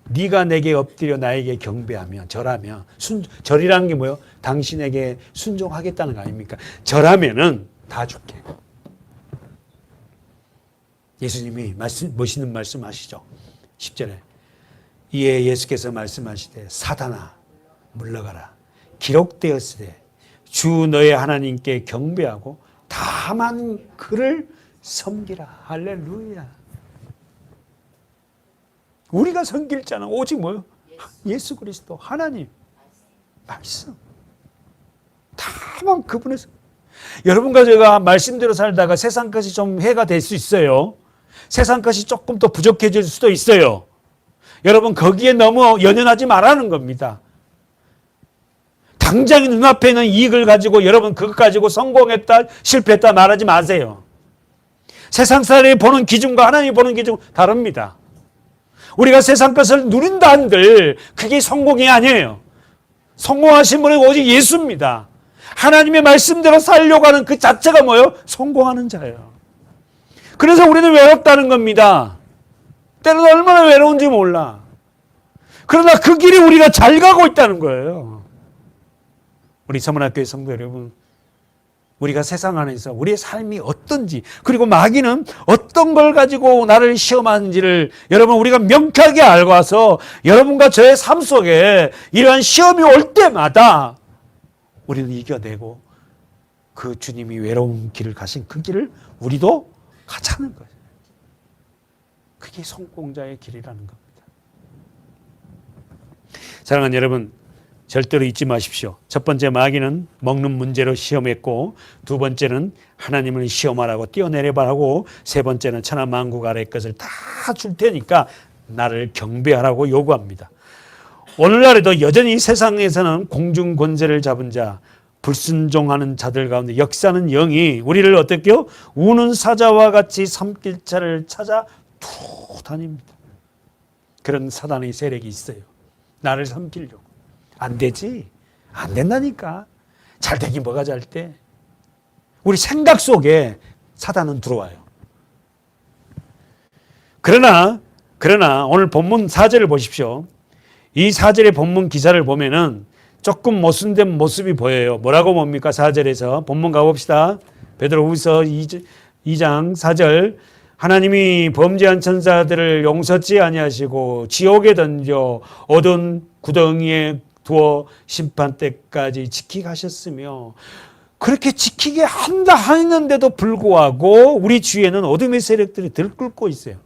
네가 내게 엎드려 나에게 경배하며 절하며 절이라는 게 뭐요? 당신에게 순종하겠다는 거 아닙니까? 절하면은 다 줄게. 예수님이 멋있는 말씀 하시죠. 10절에 이에 예수께서 말씀하시되 사단아 물러가라. 기록되었으되 주 너의 하나님께 경배하고 다만 그를 섬기라. 할렐루야. 우리가 섬길 자는 오직 뭐요? 예수 그리스도 하나님 말씀. 다만 그분에서. 여러분과 제가 말씀대로 살다가 세상 것이 좀 해가 될 수 있어요. 세상 것이 조금 더 부족해질 수도 있어요. 여러분 거기에 너무 연연하지 말라는 겁니다. 당장 눈앞에 있는 이익을 가지고 여러분 그것 가지고 성공했다 실패했다 말하지 마세요. 세상 사람이 보는 기준과 하나님이 보는 기준은 다릅니다. 우리가 세상 것을 누린다 한들 그게 성공이 아니에요. 성공하신 분은 오직 예수입니다. 하나님의 말씀대로 살려고 하는 그 자체가 뭐예요? 성공하는 자예요. 그래서 우리는 외롭다는 겁니다. 때로는 얼마나 외로운지 몰라. 그러나 그 길이 우리가 잘 가고 있다는 거예요. 우리 서문학교의 성도 여러분, 우리가 세상 안에서 우리의 삶이 어떤지, 그리고 마귀는 어떤 걸 가지고 나를 시험하는지를 여러분 우리가 명쾌하게 알고 와서 여러분과 저의 삶 속에 이러한 시험이 올 때마다 우리는 이겨내고 그 주님이 외로운 길을 가신 그 길을 우리도 가자는 거예요. 그게 성공자의 길이라는 겁니다. 사랑하는 여러분, 절대로 잊지 마십시오. 첫 번째 마귀는 먹는 문제로 시험했고, 두 번째는 하나님을 시험하라고 뛰어내려바라고, 세 번째는 천하 만국 아래의 것을 다 줄 테니까 나를 경배하라고 요구합니다. 오늘날에도 여전히 세상에서는 공중 권세를 잡은 자, 불순종하는 자들 가운데 역사는 영이 우리를 어떻게요? 우는 사자와 같이 삼킬자를 찾아 툭 다닙니다. 그런 사단의 세력이 있어요. 나를 삼키려고. 안 되지. 안 된다니까. 잘 되긴 뭐가 잘 돼. 우리 생각 속에 사단은 들어와요. 그러나 오늘 본문 4절을 보십시오. 이 4절의 본문 기사를 보면은 조금 모순된 모습이 보여요. 뭐라고 봅니까? 4절에서 본문 가봅시다. 베드로후서 2장 4절. 하나님이 범죄한 천사들을 용서치 아니하시고 지옥에 던져 어두운 구덩이에 두어 심판 때까지 지키게 하셨으며, 그렇게 지키게 한다 하는데도 불구하고 우리 주위에는 어둠의 세력들이 들끓고 있어요.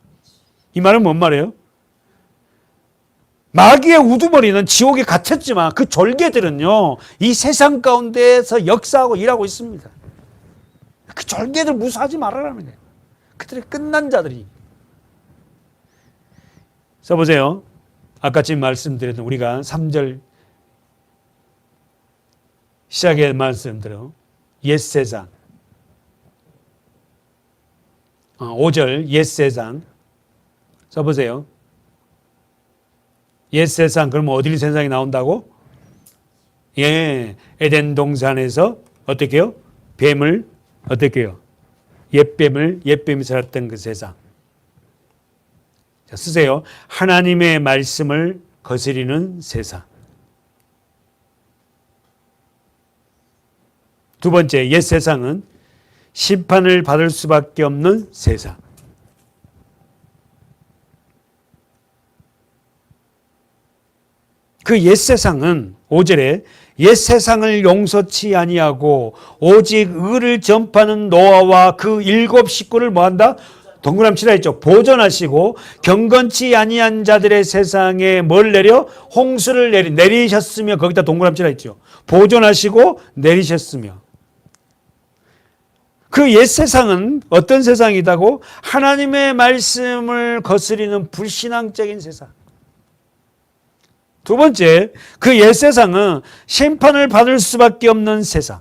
이 말은 뭔 말이에요? 마귀의 우두머리는 지옥에 갇혔지만 그 졸개들은요, 이 세상 가운데에서 역사하고 일하고 있습니다. 그 졸개들 무사하지 말아라는 거예요. 그들의 끝난 자들이. 써보세요. 아까 지금 말씀드렸던 우리가 3절 시작에 말씀드려 옛세상, 5절 옛세상 써보세요. 옛세상, 그러면 어디 세상이 나온다고? 예, 에덴 동산에서 어떻게 해요? 뱀을 어떻게 해요? 옛뱀이 살았던 그 세상. 자, 쓰세요. 하나님의 말씀을 거스리는 세상. 두 번째, 옛 세상은 심판을 받을 수밖에 없는 세상. 그 옛 세상은 5절에 옛 세상을 용서치 아니하고 오직 의를 전파하는 노아와 그 7 식구를 뭐한다? 동그라미 라 했죠. 보존하시고 경건치 아니한 자들의 세상에 뭘 내려? 홍수를 내리셨으며, 거기다 동그라미 라 했죠. 보존하시고 내리셨으며. 그 옛 세상은 어떤 세상이다고? 하나님의 말씀을 거스리는 불신앙적인 세상. 두 번째, 그 옛 세상은 심판을 받을 수밖에 없는 세상.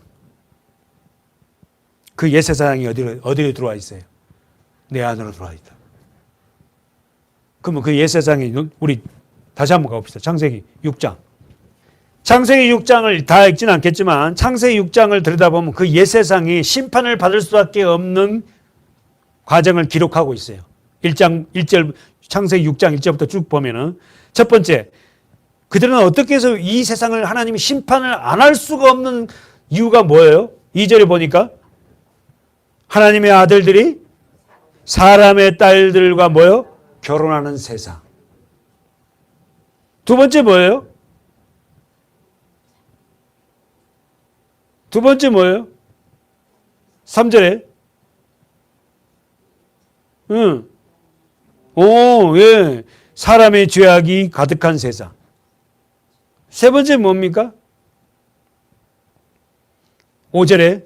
그 옛 세상이 어디로 들어와 있어요? 내 안으로 들어와 있다. 그러면 그 옛 세상이, 우리 다시 한번 가봅시다. 창세기 6장. 창세기 6장을 다 읽지는 않겠지만 창세기 6장을 들여다보면 그 옛 세상이 심판을 받을 수밖에 없는 과정을 기록하고 있어요. 1절, 창세기 6장 1절부터 쭉 보면은, 첫 번째, 그들은 어떻게 해서 이 세상을 하나님이 심판을 안 할 수가 없는 이유가 뭐예요? 2절에 보니까 하나님의 아들들이 사람의 딸들과 뭐예요? 결혼하는 세상. 두 번째 뭐예요? 두 번째 뭐예요? 3절에 예. 사람의 죄악이 가득한 세상. 세 번째 뭡니까? 5절에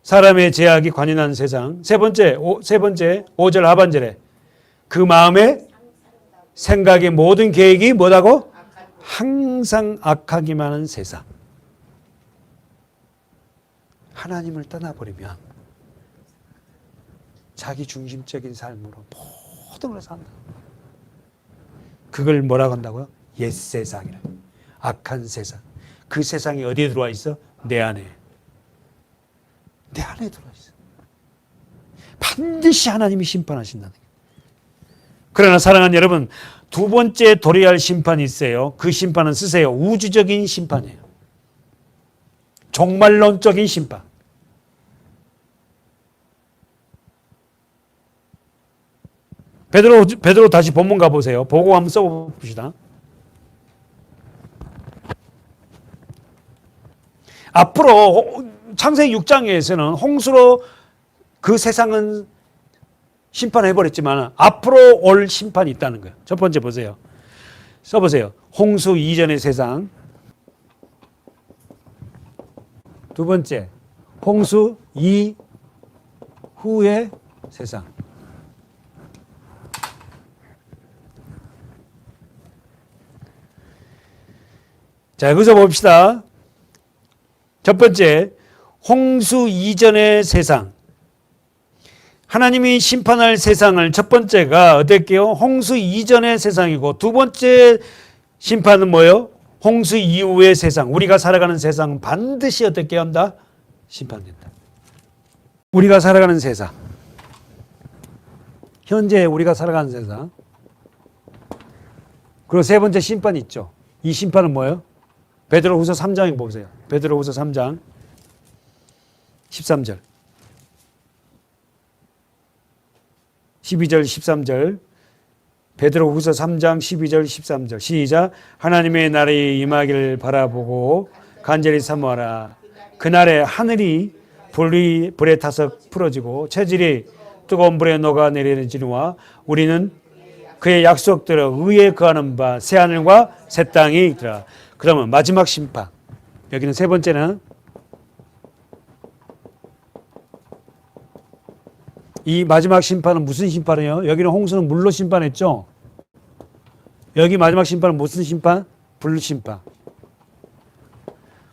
사람의 죄악이 관인한 세상. 세 번째 5절 하반절에 그 마음에 생각의 모든 계획이 뭐라고? 항상 악하기만 하는 세상. 하나님을 떠나버리면 자기 중심적인 삶으로 모든 걸 산다. 그걸 뭐라고 한다고요? 옛 세상이라. 악한 세상. 그 세상이 어디에 들어와 있어? 내 안에. 내 안에 들어와 있어. 반드시 하나님이 심판하신다는 거예요. 그러나 사랑하는 여러분, 두 번째 도래해야 할 심판이 있어요. 그 심판은 쓰세요. 우주적인 심판이에요. 종말론적인 심판. 베드로 다시 본문 가보세요. 보고 한번 써봅시다. 앞으로 창세기 6장에서는 홍수로 그 세상은 심판해버렸지만 앞으로 올 심판이 있다는 거예요. 첫 번째 보세요. 써보세요. 홍수 이전의 세상. 두 번째, 홍수 이후의 세상. 자, 여기서 봅시다. 첫 번째, 홍수 이전의 세상. 하나님이 심판할 세상을 첫 번째가 어떨게요? 홍수 이전의 세상이고, 두 번째 심판은 뭐예요? 홍수 이후의 세상. 우리가 살아가는 세상은 반드시 어떻게 한다? 심판된다. 우리가 살아가는 세상. 현재 우리가 살아가는 세상. 그리고 세 번째 심판이 있죠. 이 심판은 뭐예요? 베드로후서 3장에 보세요. 베드로후서 3장 13절. 12절 13절. 베드로후서 3장 12절 13절. 시작. 하나님의 날이 임하기를 바라보고 간절히 사모하라. 그날에 하늘이 불에 타서 풀어지고 체질이 뜨거운 불에 녹아내리지니와 우리는 그의 약속대로 의에 거하는 바 새하늘과 새 땅이 있더라. 그러면 마지막 심판. 여기는 세 번째는 이 마지막 심판은 무슨 심판이에요? 여기는 홍수는 물로 심판했죠. 여기 마지막 심판은 무슨 심판? 불 심판.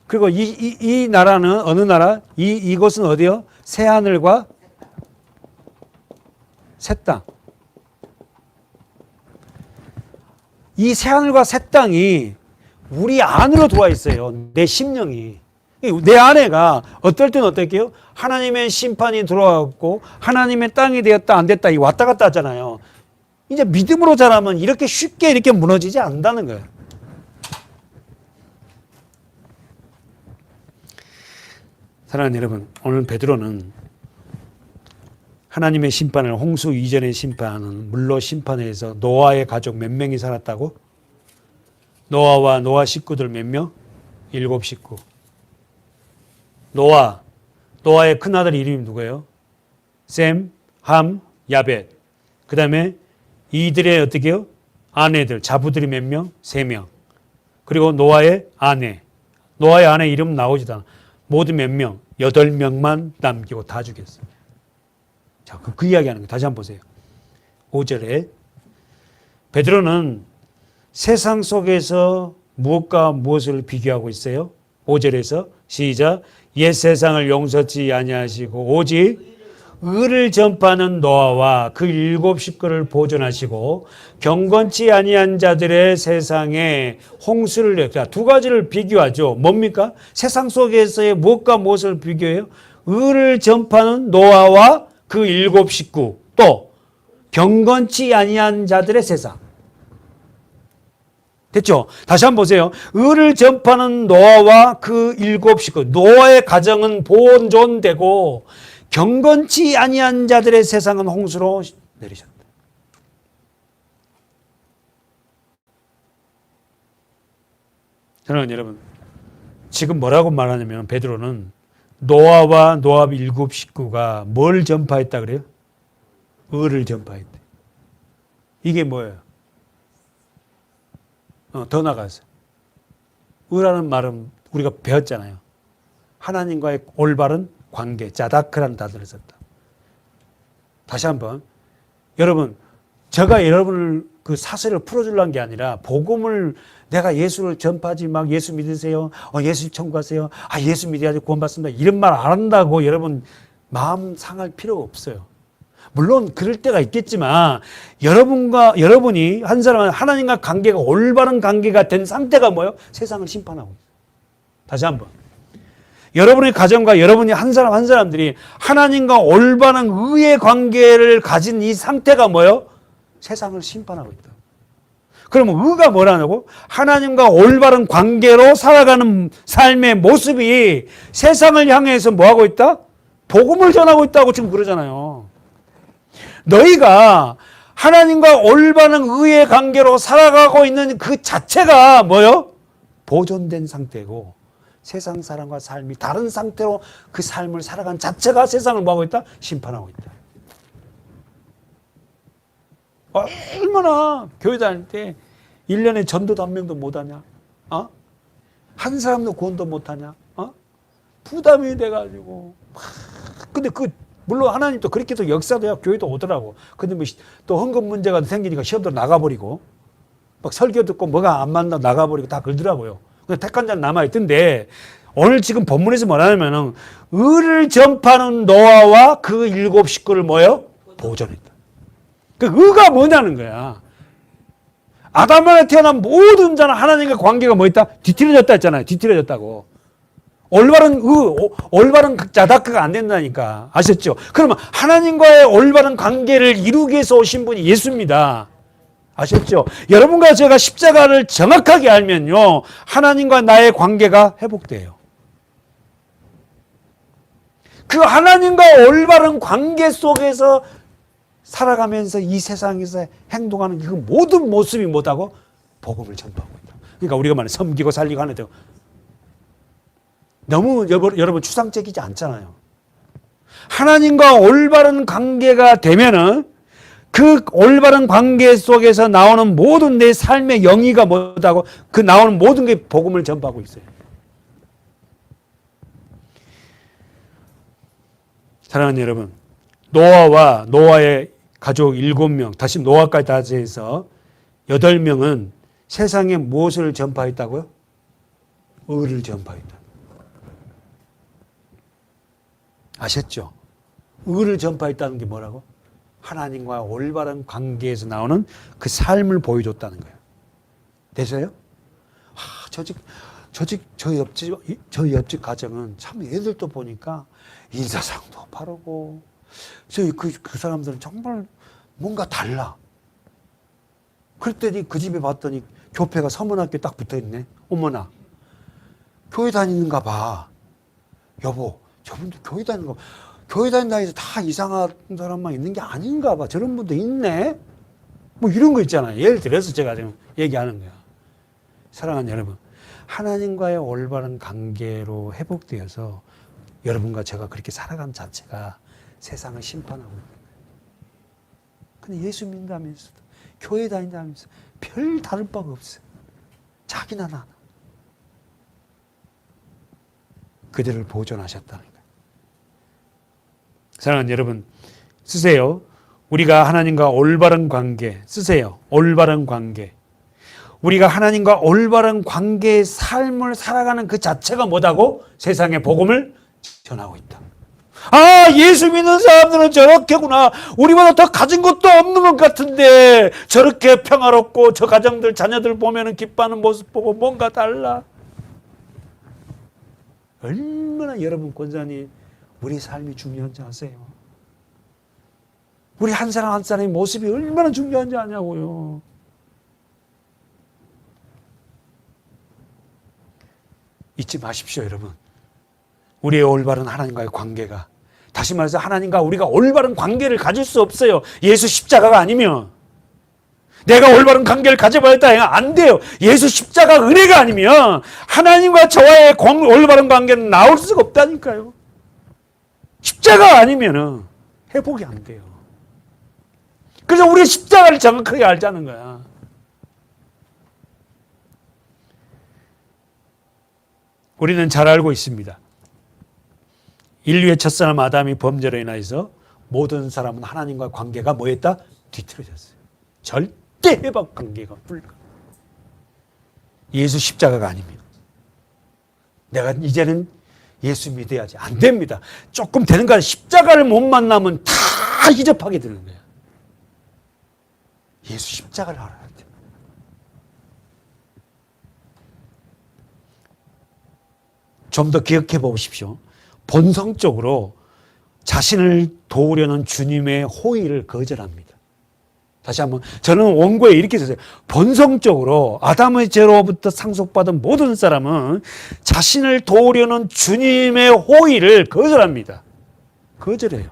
그리고 이 나라는 어느 나라? 이곳은 어디요? 새 하늘과 새 땅. 이 새 하늘과 새 땅이 우리 안으로 들어와 있어요. 내 심령이. 내 안에가 어떨 때는 어떨게요? 하나님의 심판이 들어왔고 하나님의 땅이 되었다 안 됐다 이 왔다 갔다 하잖아요. 이제 믿음으로 자라면 이렇게 쉽게 이렇게 무너지지 않는다는 거예요. 사랑하는 여러분, 오늘 베드로는 하나님의 심판을 홍수 이전의 심판은 물로 심판해서 노아의 가족 몇 명이 살았다고? 노아와 노아 식구들 몇 명? 7 식구. 노아의 큰아들 이름이 누구예요? 셈, 함, 야벳. 그 다음에 이들의 어떻게요? 아내들, 자부들이 몇 명? 3명. 그리고 노아의 아내. 노아의 아내 이름 나오지도 않아. 모두 몇 명? 8명만 남기고 다 죽였어요. 자, 그 이야기하는 거 다시 한번 보세요. 5절에 베드로는 세상 속에서 무엇과 무엇을 비교하고 있어요? 5절에서 시작. 옛 세상을 용서치 아니하시고 오직 의를 전파하는 노아와 그 7 식구를 보존하시고 경건치 아니한 자들의 세상에 홍수를 냈다. 두 가지를 비교하죠. 뭡니까? 세상 속에서의 무엇과 무엇을 비교해요? 의를 전파하는 노아와 그 7 식구, 또 경건치 아니한 자들의 세상. 됐죠? 다시 한번 보세요. 의를 전파하는 노아와 그 7 식구. 노아의 가정은 보존되고 경건치 아니한 자들의 세상은 홍수로 내리셨다. 저는 여러분, 지금 뭐라고 말하냐면 베드로는 노아와 노아 7 식구가 뭘 전파했다 그래요? 의를 전파했대. 이게 뭐예요? 더 나가서 의라는 말은 우리가 배웠잖아요. 하나님과의 올바른 관계, 자다크라는 단어를 썼다. 다시 한번 여러분, 제가 여러분을 그 사슬을 풀어주려는 게 아니라 복음을 내가 예수를 전파하지 막 예수 믿으세요. 예수 청구하세요. 예수 믿어야지 구원받습니다. 이런 말 안 한다고 여러분 마음 상할 필요가 없어요. 물론 그럴 때가 있겠지만 여러분이 한 사람은 하나님과 관계가 올바른 관계가 된 상태가 뭐예요? 세상을 심판하고 있어요. 다시 한번. 여러분의 가정과 여러분이 한 사람 한 사람들이 하나님과 올바른 의의 관계를 가진 이 상태가 뭐예요? 세상을 심판하고 있다. 그러면 의가 뭐라냐고? 하나님과 올바른 관계로 살아가는 삶의 모습이 세상을 향해서 뭐하고 있다? 복음을 전하고 있다고 지금 그러잖아요. 너희가 하나님과 올바른 의의 관계로 살아가고 있는 그 자체가 뭐예요? 보존된 상태고 세상 사람과 삶이 다른 상태로 그 삶을 살아간 자체가 세상을 뭐하고 있다? 심판하고 있다. 얼마나 교회 다닐 때 1년에 전도도 한 명도 못하냐? 한 사람도 구원도 못하냐? 부담이 돼가지고 근데 물론 하나님 또 그렇게 또 역사도 교회도 오더라고. 근데 뭐 또 헌금 문제가 생기니까 시험도 나가버리고 막 설교 듣고 뭐가 안 맞나 나가버리고 다 그러더라고요. 근데 택한 자는 남아있던데 오늘 지금 본문에서 뭐냐면은 의를 전파하는 노아와 그 7 식구를 뭐예요? 보존했다. 그 의가 뭐냐는 거야. 아담에 태어난 모든 자는 하나님과 관계가 뭐 있다? 뒤틀어졌다 했잖아요. 뒤틀어졌다고. 올바른 자다크가 안 된다니까. 아셨죠? 그러면 하나님과의 올바른 관계를 이루기 위해서 오신 분이 예수입니다. 아셨죠? 여러분과 제가 십자가를 정확하게 알면요. 하나님과 나의 관계가 회복돼요. 그 하나님과 올바른 관계 속에서 살아가면서 이 세상에서 행동하는 그 모든 모습이 뭐다고? 복음을 전파하고 있다. 그러니까 우리가 말하는 섬기고 살리고 하는데 너무 여러분 추상적이지 않잖아요. 하나님과 올바른 관계가 되면은 그 올바른 관계 속에서 나오는 모든 내 삶의 영의가 뭐다고? 그 나오는 모든 게 복음을 전파하고 있어요. 사랑하는 여러분, 노아와 노아의 가족 7명, 다시 노아까지 다 해서 8명은 세상에 무엇을 전파했다고요? 의를 전파했다. 아셨죠? 의를 전파했다는 게 뭐라고? 하나님과 올바른 관계에서 나오는 그 삶을 보여줬다는 거예요. 되세요? 저 옆집 가정은 참 애들도 보니까 인사상도 바르고, 그 사람들은 정말 뭔가 달라. 그랬더니 그 집에 봤더니 교회가 서문학교에 딱 붙어 있네. 어머나, 교회 다니는가 봐. 여보, 저분도 교회 다니는 거, 교회 다닌다 해서 다 이상한 사람만 있는 게 아닌가 봐. 저런 분도 있네? 뭐 이런 거 있잖아요. 예를 들어서 제가 지금 얘기하는 거야. 사랑하는 여러분, 하나님과의 올바른 관계로 회복되어서 여러분과 제가 그렇게 살아간 자체가 세상을 심판하고 있는 거예요. 근데 예수 믿는다면서도, 교회 다닌다면서 별 다를 바가 없어요. 자기나 나나. 그들을 보존하셨다는 거예요. 사랑하는 여러분, 쓰세요. 우리가 하나님과 올바른 관계, 쓰세요. 올바른 관계. 우리가 하나님과 올바른 관계의 삶을 살아가는 그 자체가 뭐다고? 세상에 복음을 전하고 있다. 아, 예수 믿는 사람들은 저렇게구나. 우리보다 더 가진 것도 없는 것 같은데 저렇게 평화롭고 저 가정들, 자녀들 보면 기뻐하는 모습 보고 뭔가 달라. 얼마나 여러분 권사님 우리 삶이 중요한지 아세요? 우리 한 사람 한 사람의 모습이 얼마나 중요한지 아냐고요. 잊지 마십시오, 여러분. 우리의 올바른 하나님과의 관계가, 다시 말해서 하나님과 우리가 올바른 관계를 가질 수 없어요. 예수 십자가가 아니면. 내가 올바른 관계를 가져봐야 했다. 안 돼요. 예수 십자가 은혜가 아니면 하나님과 저와의 올바른 관계는 나올 수가 없다니까요. 십자가 아니면 회복이 안 돼요. 그래서 우리가 십자가를 정확하게 알자는 거야. 우리는 잘 알고 있습니다. 인류의 첫사람 아담이 범죄로 인하여서 모든 사람은 하나님과 관계가 뭐였다? 뒤틀어졌어요. 절대 회복 관계가 불가. 예수 십자가가 아니면 내가 이제는 예수 믿어야지. 안 됩니다. 조금 되는 거야. 십자가를 못 만나면 다 희접하게 되는 거야. 예수 십자가를 알아야 돼. 좀 더 기억해 보십시오. 본성적으로 자신을 도우려는 주님의 호의를 거절합니다. 다시 한번, 저는 원고에 이렇게 썼어요. 본성적으로 아담의 죄로부터 상속받은 모든 사람은 자신을 도우려는 주님의 호의를 거절합니다. 거절해요.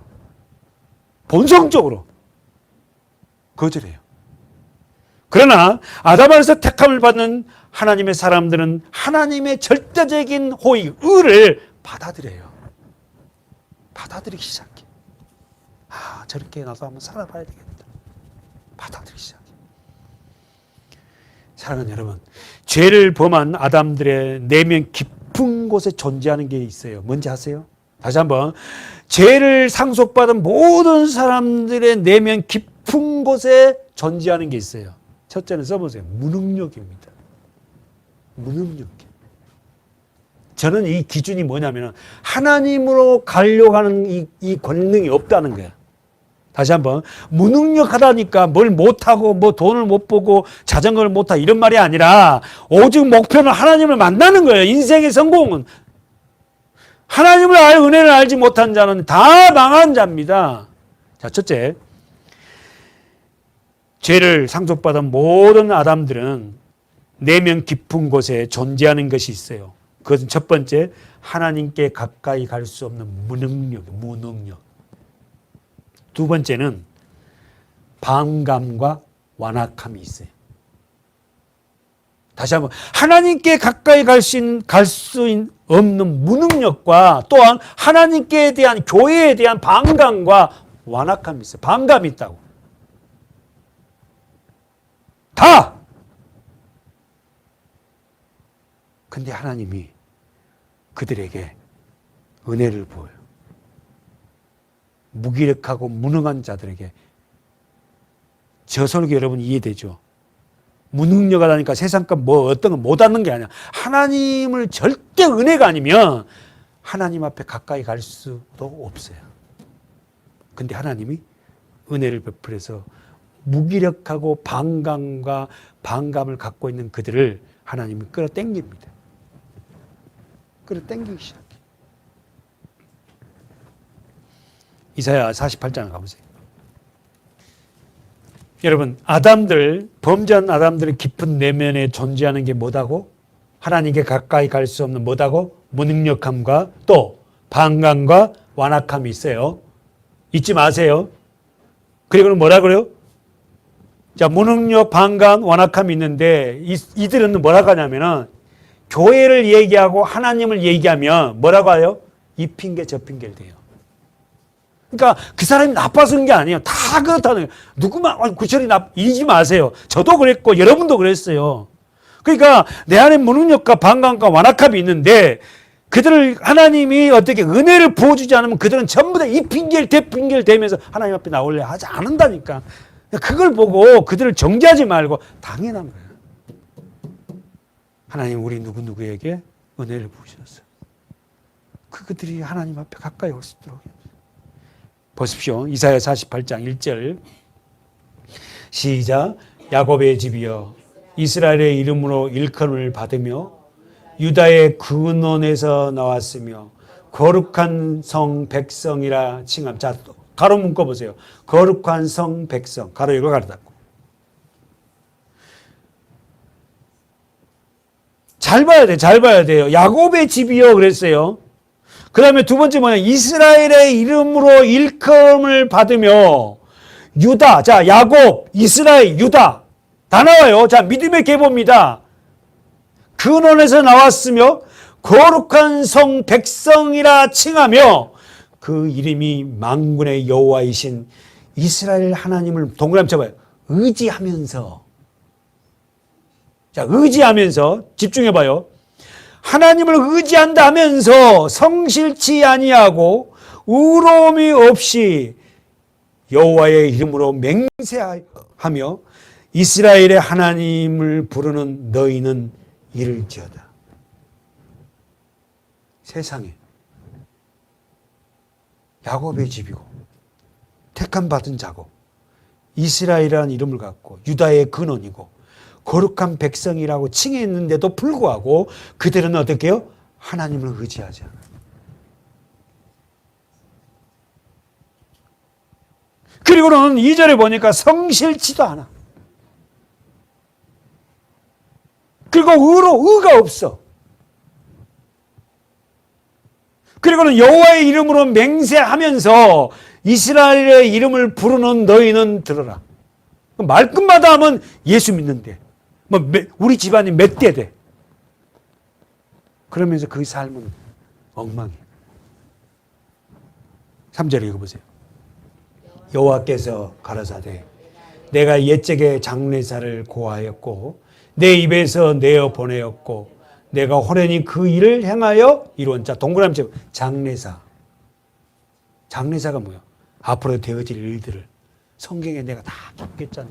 본성적으로 거절해요. 그러나 아담 안에서 택함을 받는 하나님의 사람들은 하나님의 절대적인 호의, 의를 받아들여요. 받아들이기 시작해. 아, 저렇게 나도 한번 살아봐야 되겠다. 받아들이기 시작해. 사랑하는 여러분, 죄를 범한 아담들의 내면 깊은 깊은 곳에 존재하는 게 있어요. 뭔지 아세요? 다시 한번. 죄를 상속받은 모든 사람들의 내면 깊은 곳에 존재하는 게 있어요. 첫째는 써보세요. 무능력입니다. 무능력. 저는 이 기준이 뭐냐면 하나님으로 가려고 하는 이 권능이 없다는 거야. 다시 한번. 무능력하다니까 뭘 못하고 뭐 돈을 못 보고 자전거를 못 타고 이런 말이 아니라 오직 목표는 하나님을 만나는 거예요. 인생의 성공은. 하나님을 은혜를 알지 못한 자는 다 망한 자입니다. 자, 첫째. 죄를 상속받은 모든 아담들은 내면 깊은 곳에 존재하는 것이 있어요. 그것은 첫 번째, 하나님께 가까이 갈 수 없는 무능력. 두 번째는 반감과 완악함이 있어요. 다시 한번, 하나님께 가까이 갈 수 없는 무능력과 또한 하나님께 대한 교회에 대한 반감과 완악함이 있어요. 반감이 있다고. 다! 근데 하나님이 그들에게 은혜를 부어요. 무기력하고 무능한 자들에게. 저 설교 여러분 이해되죠? 무능력하다니까 세상껏 뭐 어떤 거 못하는 게 아니야. 하나님을 절대 은혜가 아니면 하나님 앞에 가까이 갈 수도 없어요. 근데 하나님이 은혜를 베풀어서 무기력하고 반감을 갖고 있는 그들을 하나님이 끌어당깁니다. 끌어당기기 시작해. 이사야 48장을 가보세요. 여러분, 범죄한 아담들의 깊은 내면에 존재하는 게 뭐다고? 하나님께 가까이 갈 수 없는 뭐다고? 무능력함과 또 반감과 완악함이 있어요. 잊지 마세요. 그리고는 뭐라 그래요? 자, 무능력, 반감, 완악함이 있는데 이들은 뭐라고 하냐면은 교회를 얘기하고 하나님을 얘기하면 뭐라고 해요? 이 핑계 저 핑계를 대요. 그러니까 그 사람이 나빠서 그런 게 아니에요. 다 그렇다는 거예요. 누구만 구절이 이러지 마세요. 저도 그랬고 여러분도 그랬어요. 그러니까 내 안에 무능력과 반감과 완악함이 있는데 그들을 하나님이 어떻게 은혜를 부어주지 않으면 그들은 전부 다 이 핑계를 대면서 하나님 앞에 나오려 하지 않는다니까. 그걸 보고 그들을 정죄하지 말고 당연한 거예요. 하나님 우리 누구누구에게 은혜를 부으셨어요. 그들이 하나님 앞에 가까이 올 수 있도록. 보십시오. 이사야 48장 1절 시작. 야곱의 집이여 이스라엘의 이름으로 일컬음을 받으며 유다의 근원에서 나왔으며 거룩한 성 백성이라 칭함. 자, 가로 묶어 보세요. 거룩한 성 백성. 가로 열고 가로 닫고. 잘 봐야 돼요. 야곱의 집이요 그랬어요. 그 다음에 두 번째 뭐냐. 이스라엘의 이름으로 일컬음을 받으며 유다. 자, 야곱, 이스라엘, 유다. 다 나와요. 자, 믿음의 계보입니다. 근원에서 나왔으며 거룩한 성 백성이라 칭하며 그 이름이 만군의 여호와이신 이스라엘 하나님을 동그라미 쳐봐요. 의지하면서. 자, 의지하면서 집중해봐요. 하나님을 의지한다 하면서 성실치 아니하고 의로움이 없이 여호와의 이름으로 맹세하며 이스라엘의 하나님을 부르는 너희는 이를지어다. 세상에 야곱의 집이고 택함 받은 자고 이스라엘이라는 이름을 갖고 유다의 근원이고 거룩한 백성이라고 칭했는데도 불구하고 그들은 어떻게 해요? 하나님을 의지하지 않아요. 그리고는 2절에 보니까 성실치도 않아. 그리고 의가 없어. 그리고는 여호와의 이름으로 맹세하면서 이스라엘의 이름을 부르는 너희는 들어라. 말끝마다 하면 예수 믿는데 우리 집안이 몇 대 돼. 그러면서 그 삶은 엉망이에요. 3절 읽어보세요. 여호와께서 가라사대 내가 옛적에 장래사를 고하였고 내 입에서 내어 보내었고 내가 호련히 그 일을 행하여 이루은 자. 동그라미 치고 장래사. 장래사가 뭐야? 앞으로 되어질 일들을 성경에 내가 다 적겠잖니.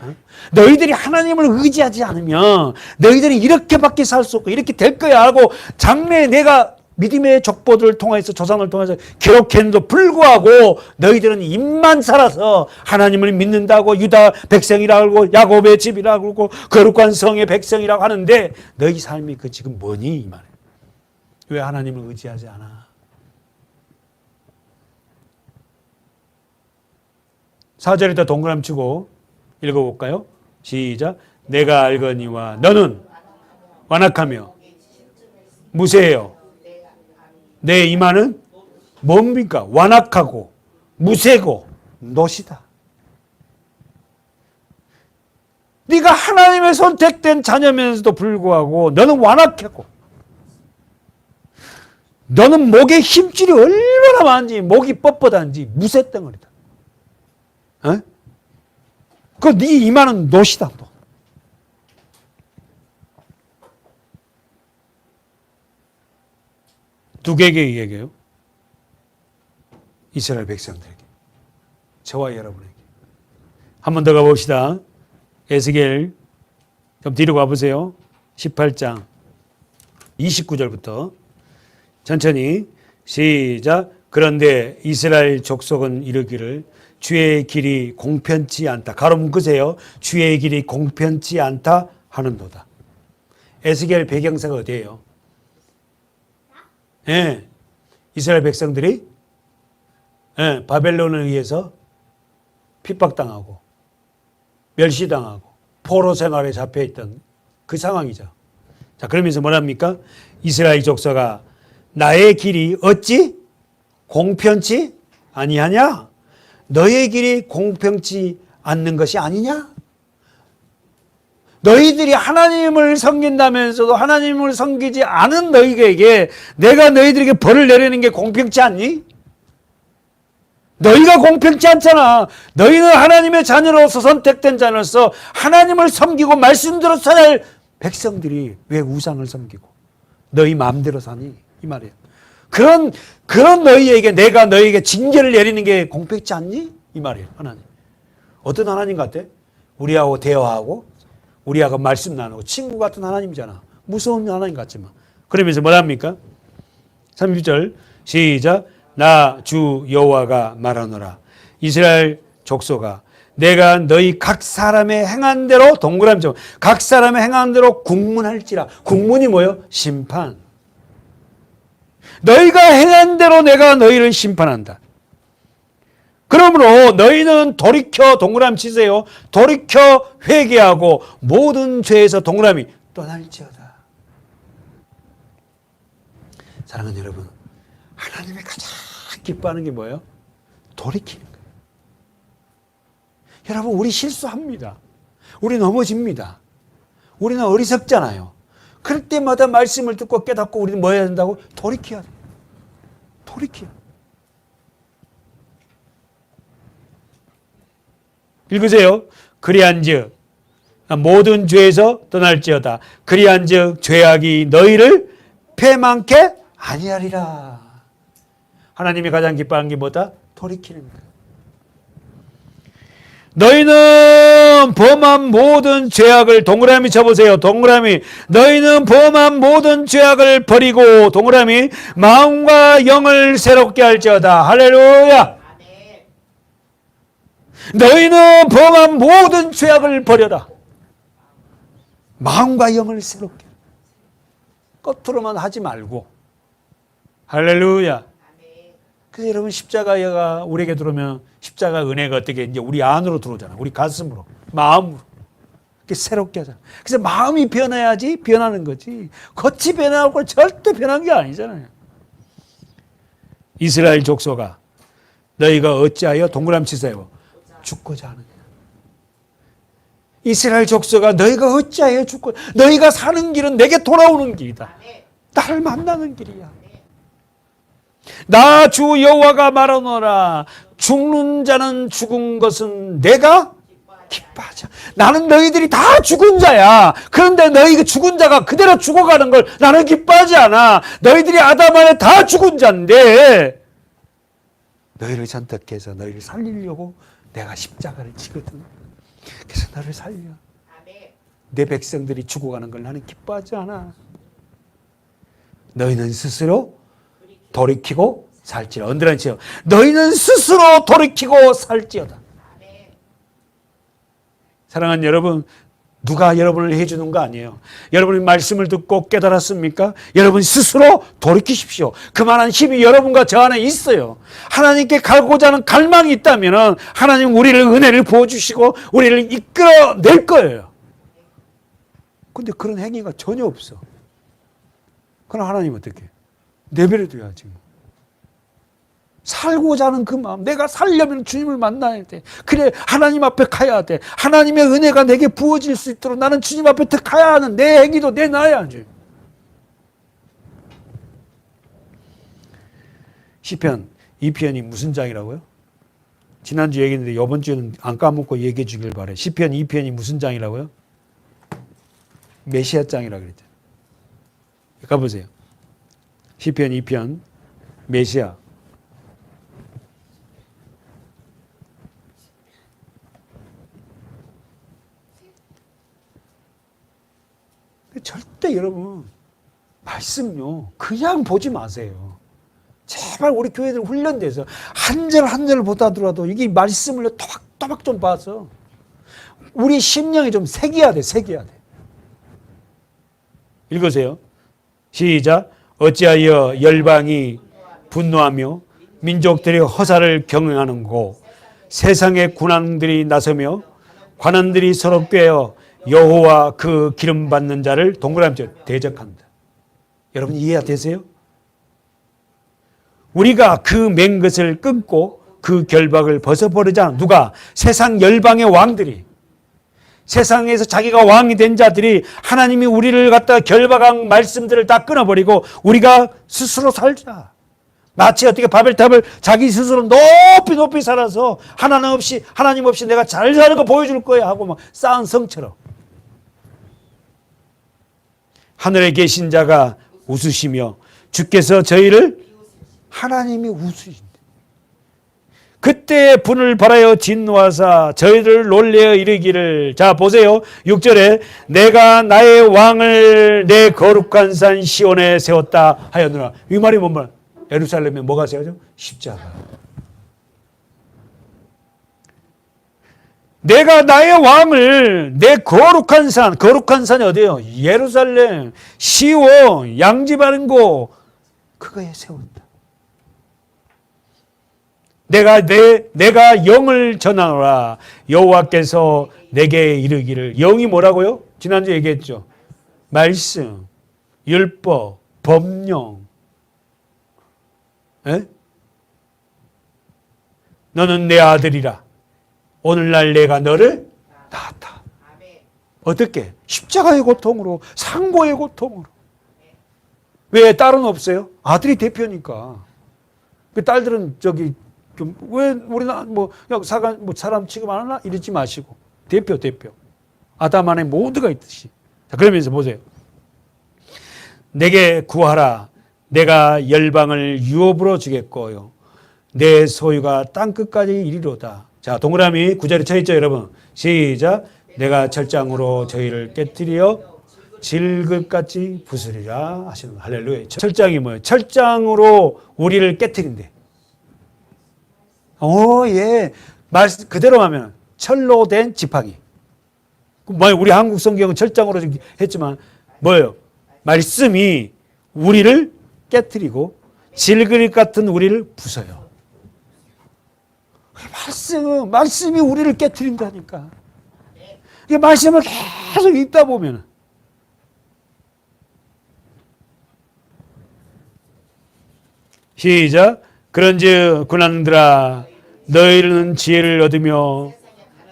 어? 너희들이 하나님을 의지하지 않으면 너희들이 이렇게밖에 살 수 없고 이렇게 될 거야 하고 장래에 내가 믿음의 족보들을 통해서 조상을 통해서 기록했는데도 불구하고 너희들은 입만 살아서 하나님을 믿는다고 유다 백성이라고 하고 야곱의 집이라고 하고 거룩한 성의 백성이라고 하는데 너희 삶이 그 지금 뭐니 이 말이에요. 왜 하나님을 의지하지 않아? 4절에다 동그라미 치고 읽어볼까요? 시작. 내가 알거니와 너는 완악하며 무쇠해요. 내 이마는 뭡니까? 완악하고 무쇠고 노시다. 네가 하나님의 선택된 자녀면서도 불구하고 너는 완악하고 너는 목에 힘줄이 얼마나 많은지 목이 뻣뻣한지 무쇠덩어리다. 어? 그 네 이마는 노시다. 또. 누구에게 얘기해요? 이스라엘 백성들에게. 저와 여러분에게. 한 번 더 가봅시다. 에스겔 좀 뒤로 가보세요. 18장 29절부터 천천히 시작. 그런데 이스라엘 족속은 이르기를 주의 길이 공편치 않다. 가로 묶으세요. 주의 길이 공편치 않다 하는도다. 에스겔 배경사가 어디예요? 예, 이스라엘 백성들이 바벨론에 의해서 핍박당하고 멸시당하고 포로 생활에 잡혀있던 그 상황이죠. 자, 그러면서 뭐랍니까? 이스라엘 족속아 나의 길이 어찌 공편치 아니하냐? 너의 길이 공평치 않는 것이 아니냐? 너희들이 하나님을 섬긴다면서도 하나님을 섬기지 않은 너희에게 내가 너희들에게 벌을 내리는 게 공평치 않니? 너희가 공평치 않잖아. 너희는 하나님의 자녀로서 선택된 자녀로서 하나님을 섬기고 말씀대로 살아야 백성들이 왜 우상을 섬기고 너희 마음대로 사니? 이 말이에요. 그런 너희에게 내가 너희에게 징계를 내리는 게 공평치 않니? 이 말이에요. 하나님. 어떤 하나님 같아? 우리하고 대화하고 우리하고 말씀 나누고 친구 같은 하나님이잖아. 무서운 하나님 같지만. 그러면서 뭐랍니까? 30절 시작. 나 주 여호와가 말하노라. 이스라엘 족속아 내가 너희 각 사람의 행한 대로 동그라미 쳐 각 사람의 행한 대로 국문할지라. 국문이 뭐예요? 심판. 너희가 행한 대로 내가 너희를 심판한다. 그러므로 너희는 돌이켜 동그라미 치세요. 돌이켜 회개하고 모든 죄에서 동그라미 떠날지어다. 사랑하는 여러분, 하나님이 가장 기뻐하는 게 뭐예요? 돌이키는 거예요. 여러분, 우리 실수합니다. 우리 넘어집니다. 우리는 어리석잖아요. 그럴 때마다 말씀을 듣고 깨닫고 우리는 뭐 해야 된다고? 돌이켜야 돼요. 돌이켜. 읽으세요. 그리한즉 모든 죄에서 떠날지어다. 그리한즉 죄악이 너희를 패망케 아니하리라. 하나님이 가장 기뻐하는 게 뭐다? 돌이키는 거예요. 너희는 범한 모든 죄악을 동그라미 쳐보세요. 동그라미. 너희는 범한 모든 죄악을 버리고 동그라미 마음과 영을 새롭게 할지어다. 할렐루야. 너희는 범한 모든 죄악을 버려라. 마음과 영을 새롭게. 겉으로만 하지 말고. 할렐루야. 그래서 여러분 십자가가 우리에게 들어오면 십자가 은혜가 어떻게 이제 우리 안으로 들어오잖아. 우리 가슴으로, 마음으로. 이렇게 새롭게 하잖아. 그래서 마음이 변해야지 변하는 거지. 겉이 변하고 절대 변한 게 아니잖아요. 이스라엘 족속아 너희가 어찌하여 동그라미 치세요. 죽고자 하느냐. 이스라엘 족속아 너희가 어찌하여 죽고 너희가 사는 길은 내게 돌아오는 길이다. 나를 만나는 길이야. 나 주 여호와가 말하노라. 죽는 자는 죽은 것은 내가 기뻐하지. 나는 너희들이 다 죽은 자야. 그런데 너희 그 죽은 자가 그대로 죽어가는 걸 나는 기뻐하지 않아. 너희들이 아담 안에 다 죽은 자인데 너희를 선택해서 너희를 살리려고 내가 십자가를 지거든. 그래서 너를 살려. 내 백성들이 죽어가는 걸 나는 기뻐하지 않아. 너희는 스스로 돌이키고 살지어다. 언더라인치요. 너희는 스스로 돌이키고 살지어다. 사랑하는 여러분, 누가 여러분을 해주는 거 아니에요. 여러분이 말씀을 듣고 깨달았습니까? 여러분 스스로 돌이키십시오. 그만한 힘이 여러분과 저 안에 있어요. 하나님께 가고자 하는 갈망이 있다면 하나님 우리를 은혜를 부어주시고 우리를 이끌어낼 거예요. 근데 그런 행위가 전혀 없어. 그럼 하나님 어떻게 해? 내버려둬야지. 살고자 하는 그 마음, 내가 살려면 주님을 만나야 돼. 그래, 하나님 앞에 가야 돼. 하나님의 은혜가 내게 부어질 수 있도록 나는 주님 앞에 가야 하는 내 행위도 내놔야지. 시편 2편이 무슨 장이라고요? 지난주 얘기했는데 이번 주에는 안 까먹고 얘기해 주길 바래. 시편 2편이 무슨 장이라고요? 메시아 장이라고 그랬죠. 가보세요. 시편 2편 메시아. 절대 여러분 말씀요 그냥 보지 마세요. 제발 우리 교회들 훈련돼서 한 절 한 절 보다더라도 이게 말씀을 또박또박 좀 봐서 우리 심령이 좀 새겨야 돼. 새겨야 돼. 읽으세요. 시작. 어찌하여 열방이 분노하며 민족들이 허사를 경영하는고 세상의 군왕들이 나서며 관원들이 서로 꿰어 여호와 그 기름 받는 자를 동그라미 대적한다. 여러분 이해되세요? 우리가 그 맨 것을 끊고 그 결박을 벗어버리자. 누가? 세상 열방의 왕들이, 세상에서 자기가 왕이 된 자들이 하나님이 우리를 갖다 결박한 말씀들을 다 끊어버리고 우리가 스스로 살자. 마치 어떻게 바벨탑을 자기 스스로 높이 높이 살아서 하나님 없이 내가 잘 사는 거 보여줄 거야 하고 막 쌓은 성처럼. 하늘에 계신 자가 웃으시며 주께서 저희를 하나님이 웃으신대. 그때 분을 발하여 진노하사 저희를 놀래어 이르기를. 자 보세요. 6절에 내가 나의 왕을 내 거룩한 산 시온에 세웠다 하였노라. 이 말이 뭔 말? 예루살렘에 뭐가 세워져? 십자가. 내가 나의 왕을 내 거룩한 산이 어디예요? 예루살렘, 시온, 양지바른 곳 그거에 세운다. 내가 영을 전하노라. 여호와께서 내게 이르기를. 영이 뭐라고요? 지난주 얘기했죠. 말씀, 율법, 법령. 에? 너는 내 아들이라. 오늘날 내가 너를 낳았다. 어떻게? 십자가의 고통으로, 상고의 고통으로. 왜 딸은 없어요? 아들이 대표니까. 그 딸들은 왜 우리는 사람 취급 안 하나? 이러지 마시고. 대표. 아담 안에 모두가 있듯이. 자, 그러면서 보세요. 내게 구하라. 내가 열방을 유업으로 주겠고요. 내 소유가 땅끝까지 이리로다. 자, 동그라미 9절에 쳐있죠, 여러분. 시작. 내가 철장으로 저희를 깨뜨려 질급같이 부수리라 하시는. 할렐루야. 철장이 뭐예요? 철장으로 우리를 깨뜨린대. 예. 말 그대로 하면 철로 된 지팡이. 우리 한국 성경은 철장으로 했지만 뭐예요? 말씀이 우리를 깨뜨리고 질그릇 같은 우리를 부숴요. 말씀이 우리를 깨뜨린다니까. 이 말씀을 계속 읽다 보면 시작. 그런즉 군왕들아 너희는 지혜를 얻으며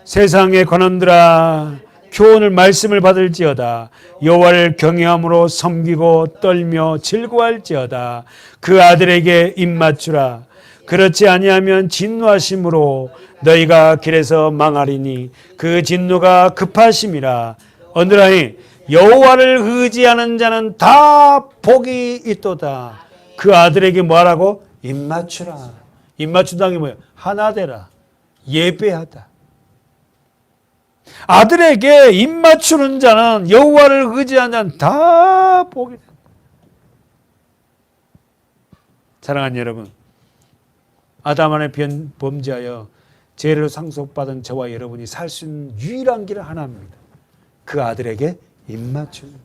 세상의 관원들아 교훈을 말씀을 받을지어다. 여호와를 경외함으로 섬기고 떨며 즐거워할지어다. 그 아들에게 입맞추라. 그렇지 아니하면 진노하심으로 너희가 길에서 망하리니 그 진노가 급하심이라. 언드라니 여호와를 의지하는 자는 다 복이 있도다. 그 아들에게 뭐하라고? 입맞추라. 입맞춘다는 게 뭐예요? 하나 되라. 예배하다. 아들에게 입맞추는 자는, 여호와를 의지하는 자는 다 복이 된다. 사랑하는 여러분, 아담 안에 범죄하여 죄를 상속받은 저와 여러분이 살 수 있는 유일한 길은 하나입니다. 그 아들에게 입맞추는 것.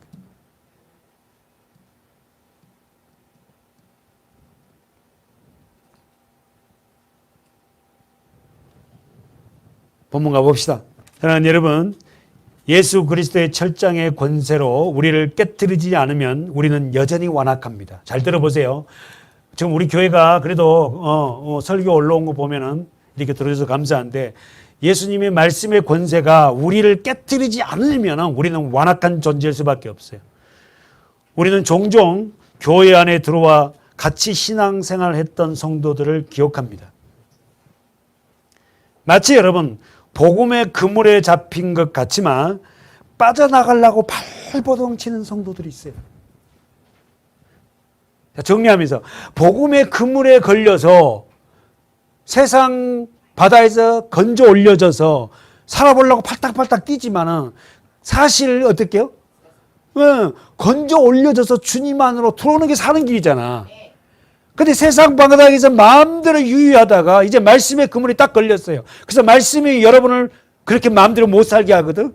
본문 가봅시다. 사랑하는 여러분, 예수 그리스도의 철장의 권세로 우리를 깨뜨리지 않으면 우리는 여전히 완악합니다. 잘 들어보세요. 지금 우리 교회가 그래도 설교 올라온 거 보면은 이렇게 들어줘서 감사한데, 예수님의 말씀의 권세가 우리를 깨뜨리지 않으면 우리는 완악한 존재일 수밖에 없어요. 우리는 종종 교회 안에 들어와 같이 신앙생활을 했던 성도들을 기억합니다. 마치 여러분 복음의 그물에 잡힌 것 같지만 빠져나가려고 발버둥 치는 성도들이 있어요. 정리하면서, 복음의 그물에 걸려서 세상 바다에서 건져 올려져서 살아보려고 팔딱팔딱 뛰지만은 사실 어떻게 해요? 건져 올려져서 주님 안으로 들어오는 게 사는 길이잖아. 근데 세상 바다에서 마음대로 유유하다가 이제 말씀의 그물이 딱 걸렸어요. 그래서 말씀이 여러분을 그렇게 마음대로 못 살게 하거든.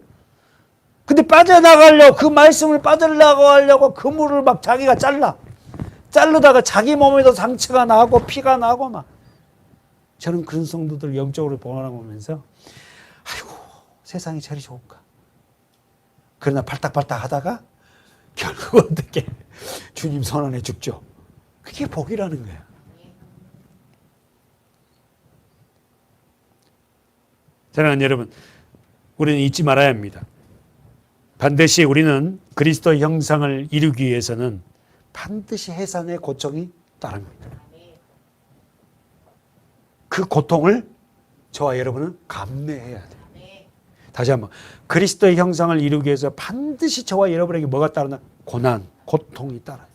근데 빠져나가려고, 그 말씀을 빠져나가려고 그물을 막 자기가 자르다가 자기 몸에도 상처가 나고 피가 나고 막. 저는 그런 성도들 영적으로 보면서 아이고 세상이 저리 좋을까. 그러나 팔딱팔딱 하다가 결국 어떻게 주님 선언해 죽죠. 그게 복이라는 거예요. 사랑하는 여러분, 우리는 잊지 말아야 합니다. 반드시 우리는 그리스도 형상을 이루기 위해서는 반드시 해산의 고통이 따릅니다. 그 고통을 저와 여러분은 감내해야 돼요. 다시 한번, 그리스도의 형상을 이루기 위해서 반드시 저와 여러분에게 뭐가 따르나? 고난, 고통이 따라요.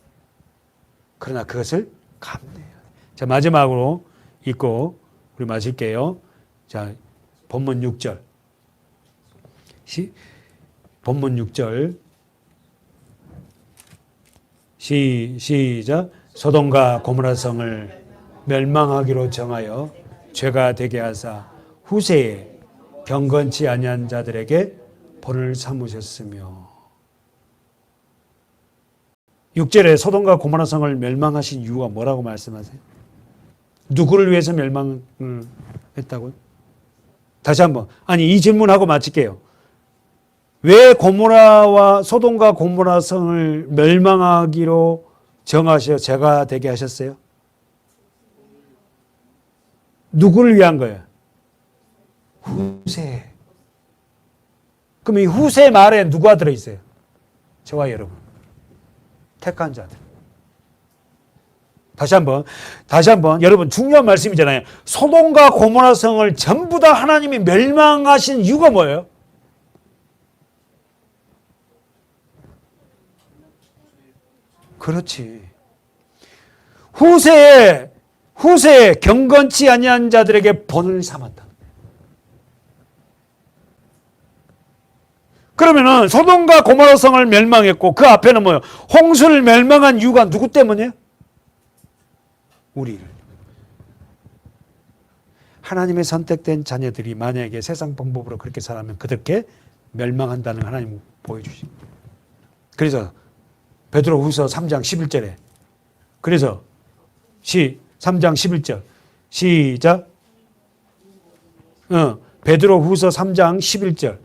그러나 그것을 감내해야 돼요. 자, 마지막으로 읽고 우리 마실게요. 자, 본문 6절. 본문 6절. 시작. 소돔과 고모라 성을 멸망하기로 정하여 죄가 되게 하사 후세에 경건치 아니한 자들에게 본을 삼으셨으며. 6절에 소돔과 고모라 성을 멸망하신 이유가 뭐라고 말씀하세요? 누구를 위해서 멸망을 했다고요? 다시 한번, 아니 이 질문하고 마칠게요. 왜 고모라와 소돔과 고모라 성을 멸망하기로 정하셔 죄가 되게 하셨어요? 누구를 위한 거예요? 후세. 그럼 이 후세 말에 누가 들어있어요? 저와 여러분. 택한 자들. 다시 한번 여러분 중요한 말씀이잖아요. 소돔과 고모라 성을 전부 다 하나님이 멸망하신 이유가 뭐예요? 그렇지. 후세에 경건치 아니한 자들에게 본을 삼았다. 그러면은 소돔과 고모라 성을 멸망했고 그 앞에는 뭐예요? 홍수를 멸망한 이유가 누구 때문이에요? 우리를. 하나님의 선택된 자녀들이 만약에 세상 방법으로 그렇게 살면 그들께 멸망한다는 하나님 보여주십니다. 그래서 베드로후서 3장 11절에 그래서 3장 11절 시작. 베드로후서 3장 11절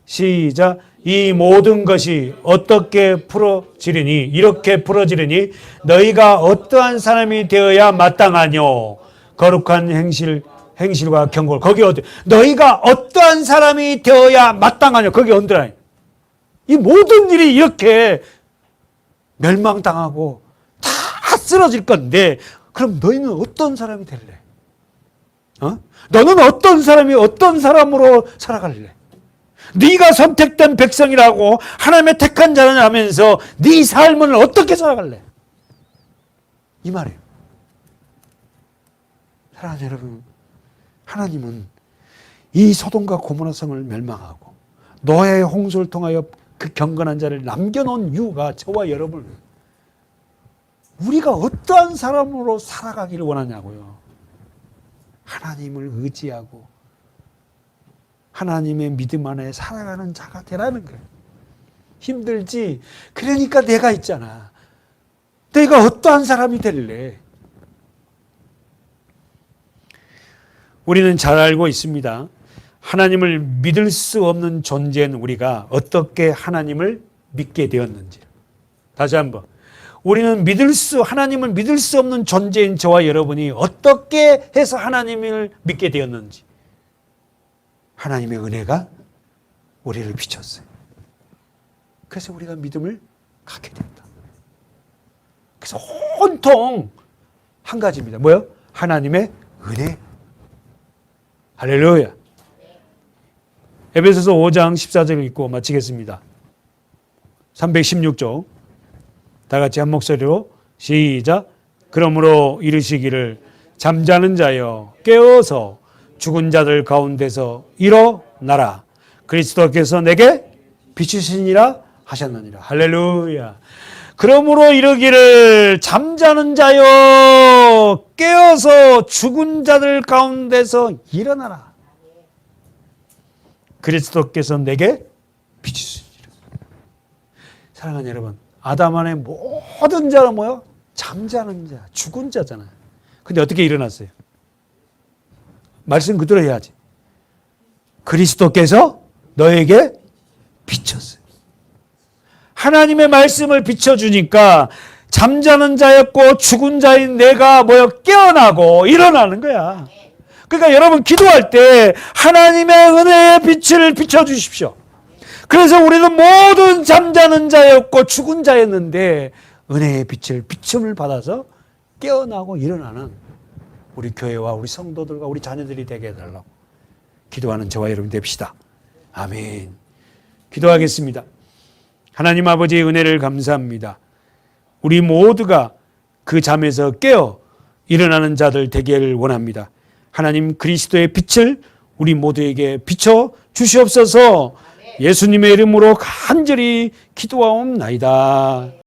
시작. 이 모든 것이 어떻게 풀어지리니 이렇게 풀어지리니 너희가 어떠한 사람이 되어야 마땅하뇨. 거룩한 행실과 경고를. 거기 어디 너희가 어떠한 사람이 되어야 마땅하뇨. 거기 언더라인. 이 모든 일이 이렇게 멸망당하고 다 쓰러질 건데 그럼 너희는 어떤 사람이 될래? 너는 어떤 사람이 어떤 사람으로 살아갈래? 네가 선택된 백성이라고 하나님의 택한 자라면서 네 삶을 어떻게 살아갈래? 이 말이에요. 사랑하는 여러분, 하나님은 이 소돔과 고모라 성을 멸망하고 노아의 홍수를 통하여 그 경건한 자를 남겨놓은 이유가 저와 여러분, 우리가 어떠한 사람으로 살아가기를 원하냐고요. 하나님을 의지하고 하나님의 믿음 안에 살아가는 자가 되라는 거예요. 힘들지? 그러니까 내가 있잖아. 내가 어떠한 사람이 될래? 우리는 잘 알고 있습니다. 하나님을 믿을 수 없는 존재인 우리가 어떻게 하나님을 믿게 되었는지. 다시 한번. 우리는 하나님을 믿을 수 없는 존재인 저와 여러분이 어떻게 해서 하나님을 믿게 되었는지. 하나님의 은혜가 우리를 비췄어요. 그래서 우리가 믿음을 갖게 된다. 그래서 온통 한 가지입니다. 뭐요? 하나님의 은혜. 할렐루야. 에베소서 5장 14절을 읽고 마치겠습니다. 316쪽. 다 같이 한 목소리로 시작. 그러므로 이르시기를 잠자는 자여 깨어서 죽은 자들 가운데서 일어나라. 그리스도께서 내게 비추시니라 하셨느니라. 할렐루야. 그러므로 이르기를 잠자는 자여 깨어서 죽은 자들 가운데서 일어나라. 그리스도께서 내게 비추시니라. 사랑하는 여러분, 아담 안에 모든 자는 뭐요? 잠자는 자, 죽은 자잖아요. 근데 어떻게 일어났어요? 말씀 그대로 해야지. 그리스도께서 너에게 비쳤어요. 하나님의 말씀을 비춰주니까 잠자는 자였고 죽은 자인 내가 뭐요? 깨어나고 일어나는 거야. 그러니까 여러분 기도할 때 하나님의 은혜의 빛을 비춰주십시오. 그래서 우리는 모든 잠자는 자였고 죽은 자였는데 은혜의 빛을 비춤을 받아서 깨어나고 일어나는 우리 교회와 우리 성도들과 우리 자녀들이 되게 해달라고 기도하는 저와 여러분 됩시다. 아멘. 기도하겠습니다. 하나님 아버지의 은혜를 감사합니다. 우리 모두가 그 잠에서 깨어 일어나는 자들 되기를 원합니다. 하나님 그리스도의 빛을 우리 모두에게 비춰 주시옵소서. 예수님의 이름으로 간절히 기도하옵나이다.